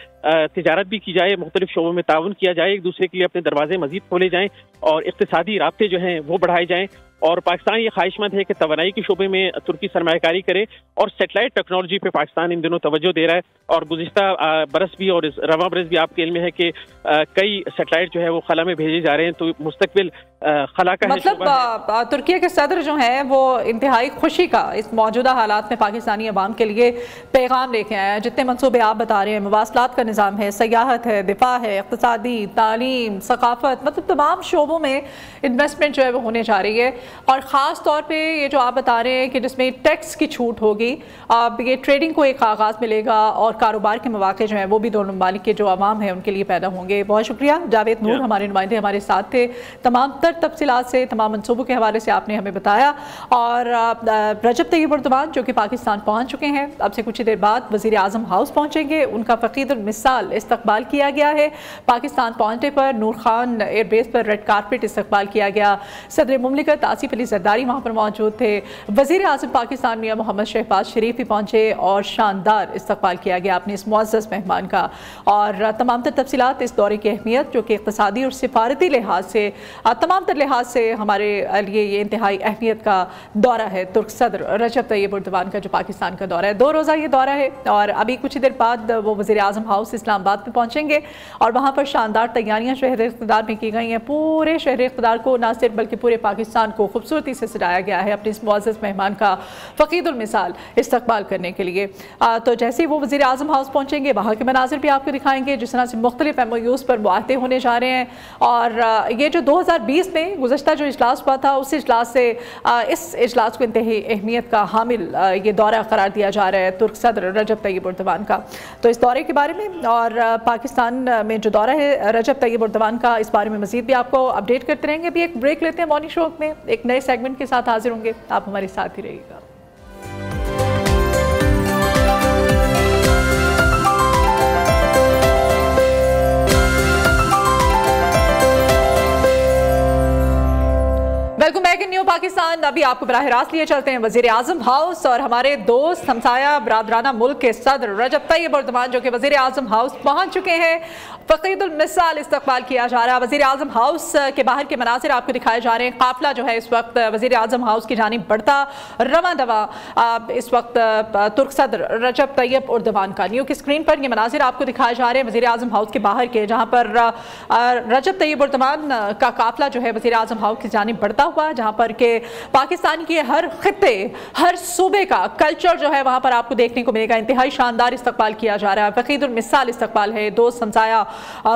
तिजारत भी की जाए, मुख्तलिफ शोबों में ताउन किया जाए, एक दूसरे के लिए अपने दरवाजे मजीद खोले जाएं और इक्तिसादी राब्ते जो हैं वो बढ़ाए जाएं। और पाकिस्तान ये ख्वाहिशमंद है कि तवानाई के शोबे में तुर्की सरमायाकारी करे, और सेटेलाइट टेक्नोलॉजी पे पाकिस्तान इन दिनों तवज्जो दे रहा है। और गुज़िश्ता बरस भी और रवां बरस भी आपके इल्म है कि कई सेटेलाइट जो है वो खला में भेजे जा रहे हैं। तो मुस्तकबिल खला का मतलब तुर्की के सदर जो हैं वो इंतहाई खुशी का इस मौजूदा हालात में पाकिस्तानी अवाम के लिए पैगाम लेके आए हैं। जितने मनसूबे आप बता रहे हैं, मवासलात का निज़ाम है, सयाहत है, दिफा है, इक़्तिसादी, तालीम, सकाफत, मतलब तमाम शोबों में इन्वेस्टमेंट जो है वो होने जा रही है। और ख़ास तौर पे ये जो आप बता रहे हैं कि जिसमें टैक्स की छूट होगी, अब ये ट्रेडिंग को एक आगाज़ मिलेगा और कारोबार के मौके जो हैं वो भी दोनों ममालिक के जो अवाम है उनके लिए पैदा होंगे। बहुत शुक्रिया जावेद नूर, हमारे नुमाइंदे हमारे साथ थे, तमाम तफसीलात से, तमाम मनसूबों के हवाले से आपने हमें बताया। और रजब तैयब एर्दोगान जो कि पाकिस्तान पहुँच चुके हैं, अब से कुछ ही देर बाद वज़ीर आज़म हाउस पहुँचेंगे, उनका फ़कीदुल मिसाल इस्तकबाल किया गया है। पाकिस्तान पहुँचने पर नूर खान एयरबेस पर रेड कारपेट इस्तकबाल किया गया। सदर मुमलिकत आसिफ अली ज़रदारी वहाँ पर मौजूद थे। वज़ीर आज़म पाकिस्तान मियां मोहम्मद शहबाज शरीफ भी पहुँचे और शानदार इस्तकबाल किया गया अपने इस मुअज़्ज़ज़ मेहमान का। और तमाम तर तफसीलात, इस दौरे की अहमियत जो कि इक़्तिसादी और सिफारती लिहाज से, तमाम तर लिहाज से हमारे लिए ये इंतहाई अहमियत का दौरा है तुर्क सदर रजब तैयब एर्दोगान का जो पाकिस्तान का दौरा है। 2 रोज़ा ये दौरा है और अभी कुछ ही देर बाद वो वज़ीर आज़म हाउस इस्लामाबाद में पहुँचेंगे और वहाँ पर शानदार तैयारियाँ शहर इक़्तिदार में की गई हैं। पूरे शहर इक़्तिदार को न सिर्फ बल्कि पूरे पाकिस्तान को खूबसूरती से सजाया गया है अपने इस मुअज़्ज़ज़ मेहमान का फ़कीदुल मिसाल इस्तकबाल करने के लिए। तो जैसे ही वो वज़ीर आज़म हाउस पहुँचेंगे, वहाँ के मनाज़िर भी आपको दिखाएंगे, जिस तरह से मुख्तलिफ MOUs पर मुआहदे होने जा रहे हैं। और ये जो 2020 में गुज़श्ता जो इजलास हुआ था, उस इजलास से इस इजलास को इंतहाई अहमियत का हामिल ये दौरा करार दिया जा रहा है तुर्क सदर रजब तैयब एर्दोगान का। तो इस दौरे के बारे में और पाकिस्तान में जो दौरा है रजब तैयब एर्दोगान का, इस बारे में मज़ीद भी आपको अपडेट करते रहेंगे। अभी एक ब्रेक लेते हैं, मॉर्निंग शो में एक नए सेगमेंट के साथ हाजिर होंगे, आप हमारे साथ ही रहिएगा। Welcome back in new Pakistan. Pakistan. अभी आपको बराह रास्त लिए चलते हैं वज़ीर आज़म हाउस और हमारे दोस्त हमसाया बरादराना मुल्क के सदर रजब तैयब एर्दोगान जो कि वज़ीर आज़म हाउस पहुँच चुके हैं। फ़कीदुल मिसाल इस्तकबाल किया जा रहा है। वज़ीर आज़म हाउस के बाहर के मनाज़िर आपको दिखाए जा रहे हैं। काफ़िला जो है इस वक्त वज़ीर आज़म हाउस की जानिब बढ़ता रवां दवा इस वक्त तुर्क सदर रजब तैयब एर्दोगान का न्यू की स्क्रीन पर ये मनाज़िर आपको दिखाए जा रहे हैं वज़ीर आज़म हाउस के बाहर के, जहाँ पर रजब तैयब एर्दोगान का काफ़िला जो है वज़ीर आज़म हाउस की जानिब बढ़ता हुआ, जहाँ पर के पाकिस्तान के हर खित्ते हर सूबे का कल्चर जो है वहाँ पर आपको देखने को मिलेगा। इंतहाई शानदार इस्तकबाल किया जा रहा है। फ़कीदुल मिसाल इस्तकबाल है दोस्त हमसाया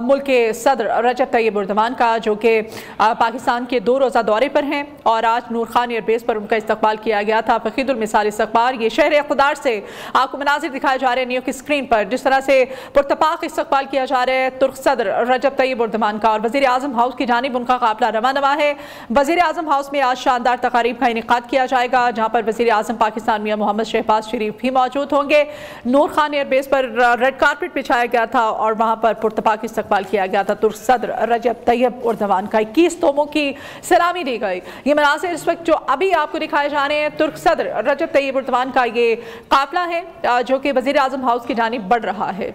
मुल्क के सदर रजब तैयब एर्दोगान का, जो कि पाकिस्तान के 2 रोज़ा दौरे पर हैं और आज नूर खान एयरबेस पर उनका इस्तकबाल किया गया था। फ़कीदुल मिसाल इस्तकबाल ये शहर इक़्तिदार से आपको मनाज़िर दिखाए जा रहे हैं न्यू की स्क्रीन पर, जिस तरह से पुरतपाक इस्तकबाल किया जा रहा है तुर्क सदर रजब तैयब एर्दोगान का। और वज़ीर आज़म हाउस की जानिब उनका काफ़िला रवाना दवा है। वज़ीर आज़म हाउस में आज शानदार तकारीब का इनेकाद किया जाएगा, जहाँ पर वज़ीर आज़म पाकिस्तान मियां मोहम्मद शहबाज शरीफ भी मौजूद होंगे। नूर खान एयरबेस पर रेड कारपेट बिछाया गया था और वहाँ पर पुरतपाक इस्तकबाल किया गया था तुर्क सदर रजब तैयब एर्दोगान का। 21 तोपों की सलामी दी गई। ये मनाज़िर इस वक्त जो अभी आपको दिखाए जा रहे हैं तुर्क सदर रजब तैयब एर्दोगान का ये काफ़िला है जो कि वज़ीर आज़म हाउस की जानिब बढ़ रहा है।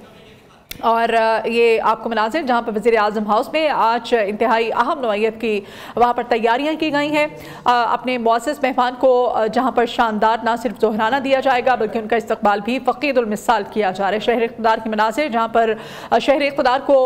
और ये आपको मनाज़िर जहाँ पर वज़ीर आज़म हाउस में आज इंतहाई अहम नौइयत की वहाँ पर तैयारियाँ की गई हैं। अपने मुअज़्ज़ज़ मेहमान को जहाँ पर शानदार ना सिर्फ ज़ोहराना दिया जाएगा बल्कि उनका इस्तकबाल भी फ़कीदुल मिसाल किया जा रहा है। शहर इक़्तिदार के मनाज़िर जहाँ पर शहर इक़्तिदार को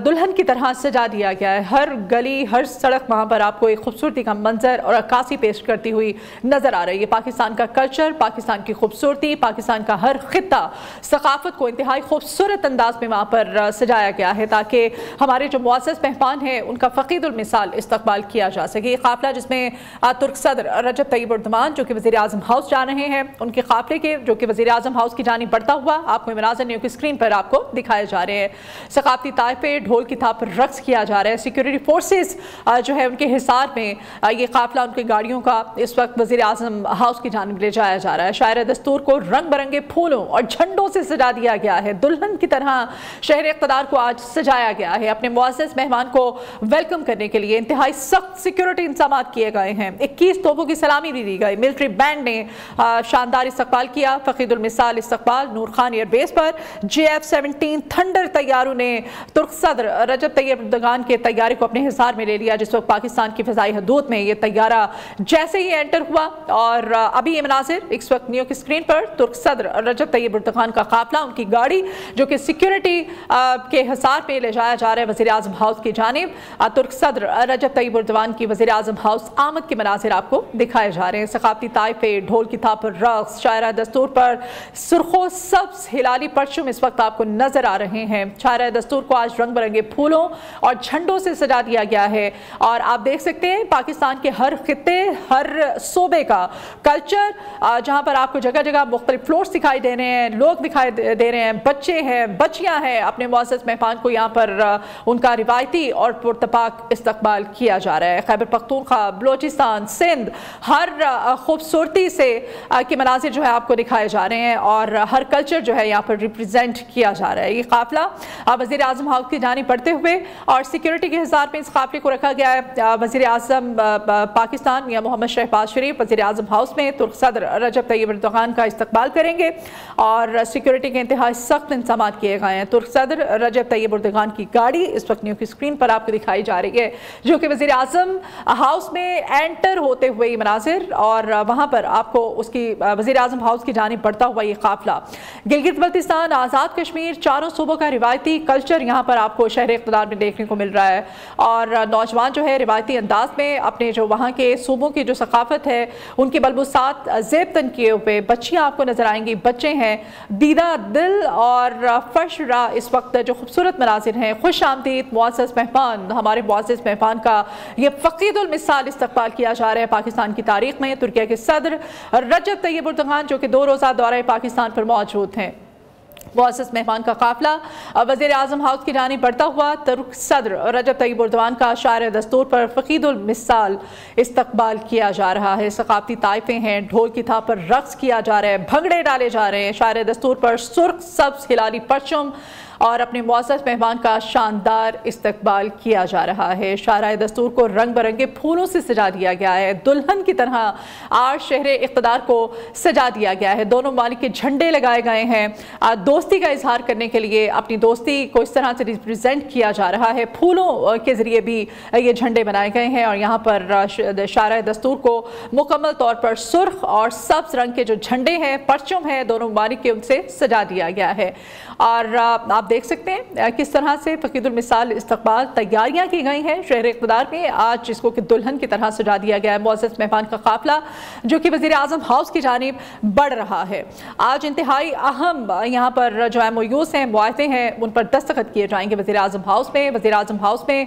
दुल्हन की तरह सजा दिया गया है। हर गली हर सड़क वहाँ पर आपको एक खूबसूरती का मंजर और अक्कासी पेश करती हुई नज़र आ रही है। पाकिस्तान का कल्चर, पाकिस्तान की खूबसूरती, पाकिस्तान का हर खित्ता सकाफ़त को इंतहाई खूबसूरत अंदाज में वहाँ पर सजाया गया है ताकि हमारे जो मुअज़्ज़ज़ मेहमान हैं उनका फ़कीदुल मिसाल इस्तकबाल किया जा सके। काफ़िला जिसमें तुर्क सदर रजब तैयब एर्दोगान जो कि वज़ीर आज़म हाउस जा रहे हैं, उनके काफ़िले के जो कि वज़ीर आज़म हाउस की जानिब बढ़ता हुआ आपको मनाज़िर न्यू की स्क्रीन पर आपको दिखाए जा रहे हैं। सकाफ़ती ताइफे ढोल की थाप पर रक्स किया जा रहा है। सिक्योरिटी फोर्सेस जो है उनके हिसार में ये काफ़िला उनकी गाड़ियों का इस वक्त वज़ीर आज़म हाउस की जानिब ले जाया जा रहा है। शायर दस्तूर को रंग बिरंगे फूलों और झंडों से सजा दिया गया है। दुल्हन की तरह शहर इक़्तिदार को आज सजाया गया है। अपने मुअज़्ज़ज़ मेहमान को वेलकम करने के लिए इंतहाई सख्त सिक्योरिटी इंतजाम किए गए हैं। 21 तोपों की सलामी भी दी गई। मिलिट्री बैंड ने शानदार इस्तकबाल किया। फ़कीदुल मिसाल इस्तकबाल नूर खान एयरबेस पर JF-17 थंडर तैयारों ने तुर्क सदर रजब तैयब एर्दोगान के तैयारे को अपने हिसार में ले लिया। जिस वक्त पाकिस्तान की फ़िज़ाई हदूद में ये तैयारा जैसे ही एंटर हुआ और अभी ये मनाज़िर इस वक्त न्यू की स्क्रीन पर तुर्क सदर रजब तैयब एर्दोगान का काफ़िला, उनकी गाड़ी जो कि सिक्योरिटी के हिसार पे ले जाया जा रहा है वज़ीर आज़म हाउस की जानिब। तुर्क सदर रजब तैयब एर्दोगान की वज़ीर आज़म हाउस आमद के मनाज़िर आपको दिखाए जा रहे हैं। सकाफ़ती ताइफे ढोल की थाप पर रक्स, शायरा दस्तूर पर सुर्खो सब्ज़ हिलाली परचम इस वक्त आपको नज़र आ रहे हैं। शायरा दस्तूर को आज रंग बिरंगे फूलों और झंडों से सजा दिया गया है और आप देख सकते हैं पाकिस्तान के हर खित्ते हर सूबे का कल्चर जहाँ पर आपको जगह जगह मुख्तलिफ फ्लोर्स दिखाई दे रहे हैं, लोग दिखाई दे रहे हैं, बच्चे हैं, बच्चियाँ हैं। अपने मुअज़्ज़ज़ मेहमान को यहाँ पर उनका रिवायती और पुरतपाक इस्तकबाल किया जा रहा है। खैबर पख्तूनख्वा, बलोचिस्तान, सिंध हर खूबसूरती से के मनाज़िर जो है आपको दिखाए जा रहे हैं और हर कल्चर जो है यहाँ पर रिप्रेजेंट किया जा रहा है। ये काफ़िला वज़ीर आज़म हाउस की जानिब बढ़ते हुए और सिक्योरिटी के हिसार में इस काफ़िले को रखा गया है। वज़ीर आज़म पाकिस्तान मियां मोहम्मद शहबाज शरीफ वज़ीर आज़म हाउस में तुर्क सदर रजब तैयब एर्दोगान का इस्तकबाल करेंगे और सिक्योरिटी के इंतहाई सख्त इंतजाम किए गए हैं। तुर्क सदर रजब तैयब एर्दोगान की गाड़ी इस वक्त न्यू की स्क्रीन पर आपको दिखाई जा रही है जो कि वज़ीर आज़म हाउस में एंटर होते हुए ये मनाज़िर और वहाँ पर आपको उसकी वज़ीर आज़म हाउस की जानिब बढ़ता हुआ ये काफ़िला। गिलगित बल्तिस्तान, आज़ाद कश्मीर, चारों सूबों का रिवायती कल्चर यहाँ पर आपको शहर इक़्तिदार में देखने को मिल रहा है और नौजवान जो है रिवायती अंदाज में अपने जो वहाँ के सूबों की जो सकाफ़त है उनकी बलबुसात ज़ेब तन किए हुए बच्चियाँ आपको नज़र आएंगी, बच्चे हैं। दीदा दिल और फशरा इस वक्त जो खूबसूरत मनाज़िर हैं। खुश आमदीद मुअज़्ज़ज़ मेहमान, हमारे मुअज़्ज़ज़ मेहमान का ये फ़कीदुल मिसाल इस्तकबाल किया जा रहा है पाकिस्तान की तारीख़ में। तुर्किया के सदर रजब तैयब एर्दोगान जो कि 2 रोज़ा दौरे पाकिस्तान पर मौजूद हैं। मुअज़्ज़ज़ मेहमान का काफ़िला वज़ीर आज़म हाउस की जानिब बढ़ता हुआ तुर्क सदर रजब तैयब एर्दोगान का शायर दस्तूर पर फ़कीदुल मिसाल इस्तकबाल किया जा रहा है। सकाफ़ती ताइफे हैं, ढोल की थाप पर रक्स किया जा रहा है, भंगड़े डाले जा रहे हैं। शायर दस्तूर पर सुर्ख सब्ज़ हिलाली परचम اور اپنے معزز مہمان کا شاندار استقبال کیا جا رہا ہے۔ شاہراہ دستور کو رنگ برنگے پھولوں سے سجا دیا گیا ہے، دلہن کی طرح آج شہر اقتدار کو سجا دیا گیا ہے، دونوں ممالک کے جھنڈے لگائے گئے ہیں، دوستی کا اظہار کرنے کے لیے اپنی دوستی کو اس طرح سے ریپرزینٹ کیا جا رہا ہے، پھولوں کے ذریعے بھی یہ جھنڈے بنائے گئے ہیں، اور یہاں پر شاہراہ دستور کو مکمل طور پر سرخ اور سبز رنگ کے جو جھنڈے ہیں، پرچم ہیں، دونوں ممالک کے ان سے سجا دیا گیا ہے۔ اور آپ دیکھ سکتے ہیں کس طرح سے فقید المثال استقبال تیاریاں کی گئی ہیں شہر اقتدار میں، آج جس کو کہ دلہن کی طرح سجا دیا گیا ہے۔ معزز مہمان کا قافلہ جو کہ وزیر اعظم ہاؤس کی جانب بڑھ رہا ہے، آج انتہائی اہم یہاں پر جو MOUs ہیں، معاہدے ہیں، ان پر دستخط کیے جائیں گے وزیر اعظم ہاؤس میں،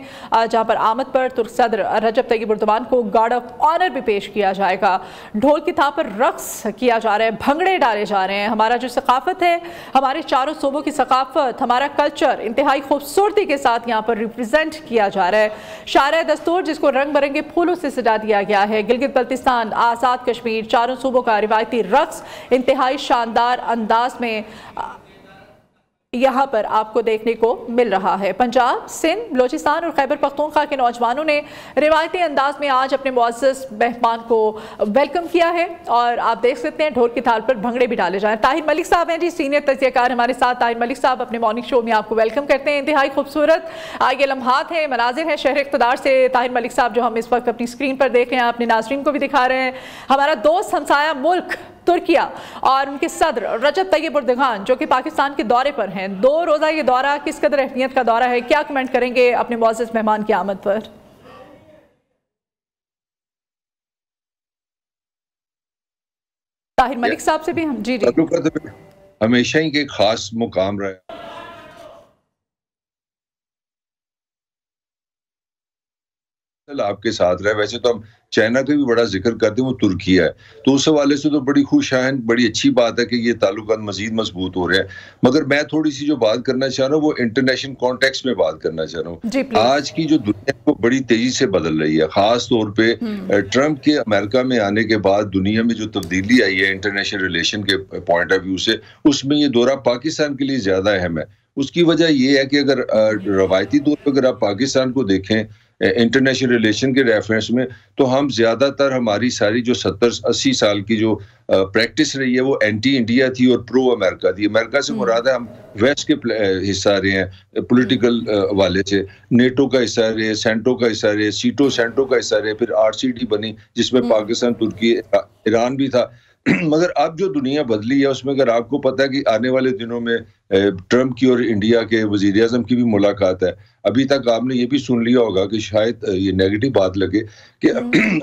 جہاں پر آمد پر ترک صدر رجب طیب اردوان کو گارڈ آف آنر بھی پیش کیا جائے گا۔ ڈھول کی تھا پر رقص کیا جا رہا ہے، بھنگڑے ڈالے جا رہے ہیں۔ ہمارا جو ثقافت ہے، ہمارے چاروں صوبوں کی ثقافت، ہمارا کلچر انتہائی خوبصورتی کے ساتھ یہاں پر ریپرزینٹ کیا جا رہا ہے۔ شاہراہ دستور جس کو رنگ برنگے پھولوں سے سجا دیا گیا ہے، گلگت بلتستان، آزاد کشمیر، چاروں صوبوں کا روایتی رقص انتہائی شاندار انداز میں یہاں پر آپ کو دیکھنے کو مل رہا ہے۔ پنجاب، سندھ، بلوچستان اور خیبر پختونخوا کے نوجوانوں نے روایتی انداز میں آج اپنے معزز مہمان کو ویلکم کیا ہے، اور آپ دیکھ سکتے ہیں ڈھول کی تھال پر بھنگڑے بھی ڈالے جائیں۔ طاہر ملک صاحب ہیں جی، سینئر تجزیہ کار ہمارے ساتھ۔ طاہر ملک صاحب، اپنے مارننگ شو میں آپ کو ویلکم کرتے ہیں۔ انتہائی خوبصورت یہ لمحات ہیں، مناظر ہیں شہر اقتدار سے طاہر ملک صاحب، جو ہم اس وقت اپنی اسکرین پر دیکھ رہے ہیں، اپنے ناظرین کو بھی دکھا رہے ہیں۔ ہمارا دوست ہمسایہ ملک ترکیہ اور ان کے صدر رجب طیب اردوان جو کہ پاکستان کے دورے پر ہیں، 2 روزہ یہ دورہ کس قدر اہمیت کا دورہ ہے، کیا کمنٹ کریں گے اپنے معزز مہمان کی آمد پر؟ طاہر ملک صاحب سے بھی ہم جی ہمیشہ ہی ایک خاص مقام رہا ہے۔ آپ کے ساتھ رہے، ویسے تو ہم چائنا کا بھی بڑا ذکر کرتے ہیں، وہ ترکیہ ہے، تو اس حوالے سے تو بڑی خوش آئند، بڑی اچھی بات ہے کہ یہ تعلقات مزید مضبوط ہو رہے ہیں۔ مگر میں تھوڑی سی جو بات کرنا چاہ رہا ہوں وہ انٹرنیشنل کانٹیکسٹ میں بات کرنا چاہ رہا ہوں۔ آج کی جو دنیا کو بڑی تیزی سے بدل رہی ہے، خاص طور پہ ٹرمپ کے امریکہ میں آنے کے بعد دنیا میں جو تبدیلی آئی ہے انٹرنیشنل ریلیشن کے پوائنٹ آف ویو سے، اس میں یہ دورہ پاکستان کے لیے زیادہ اہم ہے۔ اس کی وجہ یہ ہے کہ اگر روایتی طور پر اگر آپ پاکستان کو دیکھیں انٹرنیشنل ریلیشن کے ریفرنس میں، تو ہم زیادہ تر ہماری ساری جو 70-80 سال کی جو پریکٹس رہی ہے وہ اینٹی انڈیا تھی اور پرو امریکہ تھی۔ امریکہ سے مراد ہے ہم ویسٹ کے حصہ رہے ہیں، پولیٹیکل والے سے نیٹو کا حصہ رہے، سینٹو کا حصہ رہے، سیٹو سینٹو کا حصہ رہے، پھر RCT بنی جس میں پاکستان، ترکی، ایران بھی تھا۔ مگر اب جو دنیا بدلی ہے اس میں اگر آپ کو پتا ہے کہ آنے والے دنوں میں ٹرمپ کی اور انڈیا کے وزیر اعظم کی بھی ملاقات ہے، ابھی تک آپ نے یہ بھی سن لیا ہوگا کہ شاید یہ نیگیٹو بات لگے کہ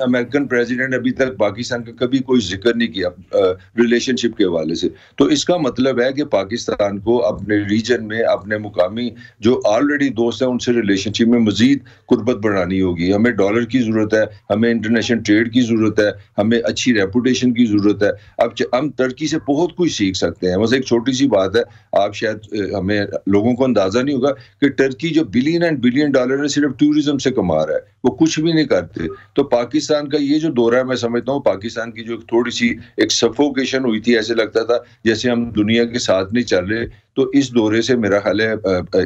امریکن پریزیڈنٹ ابھی تک پاکستان کا کبھی کوئی ذکر نہیں کیا ریلیشن شپ کے حوالے سے۔ تو اس کا مطلب ہے کہ پاکستان کو اپنے ریجن میں اپنے مقامی جو آلریڈی دوست ہیں ان سے ریلیشن شپ میں مزید قربت بڑھانی ہوگی۔ ہمیں ڈالر کی ضرورت ہے، ہمیں انٹرنیشنل ٹریڈ کی ضرورت ہے، ہمیں اچھی ریپوٹیشن کی ضرورت ہے۔ اب ہم ترکی سے بہت کچھ سیکھ سکتے ہیں۔ بس ایک چھوٹی سی بات ہے، آپ شاید ہمیں لوگوں کو اندازہ نہیں ہوگا کہ ٹرکی جو بلین اینڈ بلین ڈالر صرف ٹورزم سے کما رہا ہے، وہ کچھ بھی نہیں کرتے۔ تو پاکستان کا یہ جو دورہ ہے، میں سمجھتا ہوں پاکستان کی جو تھوڑی سی ایک سفوکیشن ہوئی تھی، ایسے لگتا تھا جیسے ہم دنیا کے ساتھ نہیں چل رہے، تو اس دورے سے میرا خیال ہے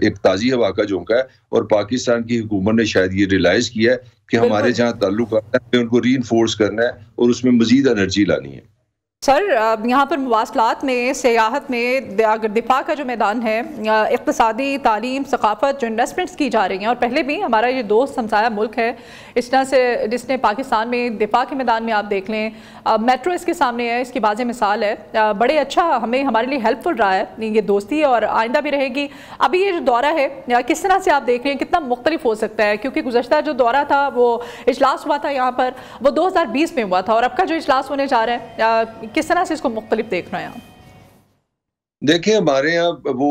ایک تازی ہوا کا جھونکا ہے، اور پاکستان کی حکومت نے شاید یہ ریلائز کیا ہے کہ ہمارے جہاں تعلقات ہیں ان کو ری انفورس کرنا ہے اور اس میں مزید انرجی لانی ہے۔ سر، یہاں پر مواصلات میں، سیاحت میں، اگر دفاع کا جو میدان ہے، اقتصادی، تعلیم، ثقافت، جو انویسٹمنٹس کی جا رہی ہیں، اور پہلے بھی ہمارا یہ دوست ہمسایہ ملک ہے اس طرح سے جس نے پاکستان میں دفاع کے میدان میں آپ دیکھ لیں، میٹرو اس کے سامنے ہے، اس کی واضح مثال ہے، بڑے اچھا ہمارے لیے ہیلپ فل رہا ہے یہ دوستی، اور آئندہ بھی رہے گی۔ ابھی یہ جو دورہ ہے کس طرح سے آپ دیکھ رہے ہیں، کتنا مختلف ہو سکتا ہے؟ کیونکہ گزشتہ جو دورہ تھا، وہ اجلاس ہوا تھا یہاں پر، وہ 2020 میں ہوا تھا، اور اب کا جو اجلاس ہونے جا رہا ہے کس طرح سے اس کو مختلف دیکھ رہے ہیں آپ؟ دیکھیں، ہمارے یہاں وہ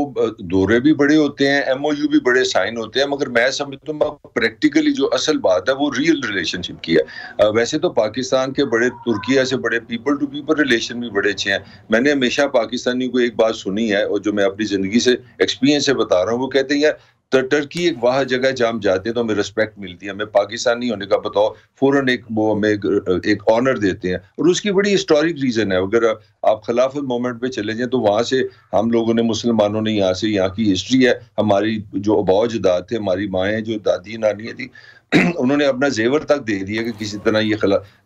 دورے بھی بڑے ہوتے ہیں، MOU بھی بڑے سائن ہوتے ہیں، مگر میں سمجھتا ہوں پریکٹیکلی جو اصل بات ہے وہ ریئل ریلیشن شپ کی ہے۔ ویسے تو پاکستان کے بڑے ترکیہ سے بڑے پیپل ٹو پیپل ریلیشن بھی بڑے اچھے ہیں۔ میں نے ہمیشہ پاکستانی کو ایک بات سنی ہے اور جو میں اپنی زندگی سے ایکسپیرینس سے بتا رہا ہوں، وہ کہتے ہیں یار ٹرکی ایک واحد جگہ جہاں ہم جاتے ہیں تو ہمیں ریسپیکٹ ملتی ہے، ہمیں پاکستانی ہونے کا بتاؤ فوراً وہ ہمیں ایک آنر دیتے ہیں، اور اس کی بڑی ہسٹورک ریزن ہے۔ اگر آپ خلافت مومنٹ پہ چلے جائیں تو وہاں سے ہم لوگوں نے مسلمانوں نے یہاں سے یہاں کی ہسٹری ہے، ہماری جو آباء اجداد تھے، ہماری مائیں جو دادی نانیاں تھی، انہوں نے اپنا زیور تک دے دیا کہ کسی طرح یہ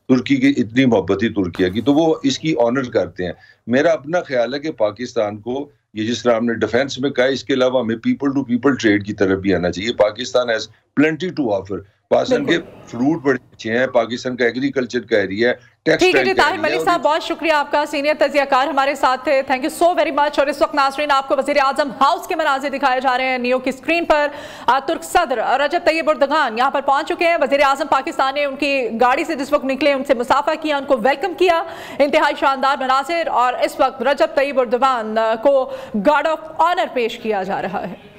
ترکی کی اتنی محبتی ترکیہ کی، تو وہ اس کی آنر کرتے ہیں۔ میرا اپنا خیال ہے کہ پاکستان کو یہ جس طرح ہم نے ڈیفینس میں کہا، اس کے علاوہ ہمیں پیپل ٹو پیپل ٹریڈ کی طرف بھی آنا چاہیے۔ Pakistan has plenty to offer, Pakistan کے فروٹ بڑے اچھے ہیں، پاکستان کا ایگریکلچر کا ایریا ہے، ٹھیک ہے جی طاہر ملک صاحب، بہت شکریہ آپ کا، سینئر تجزیہ کار ہمارے ساتھ تھے، thank you so very much. اور اس وقت ناظرین آپ کو وزیر اعظم ہاؤس کے مناظر دکھائے جا رہے ہیں نیو کی اسکرین پر۔ ترک صدر رجب طیب اردگان یہاں پر پہنچ چکے ہیں۔ وزیر اعظم پاکستان نے ان کی گاڑی سے جس وقت نکلے ان سے مصافحہ کیا، ان کو ویلکم کیا، انتہائی شاندار مناظر، اور اس وقت رجب طیب اردگان کو گارڈ آف آنر پیش کیا جا رہا ہے۔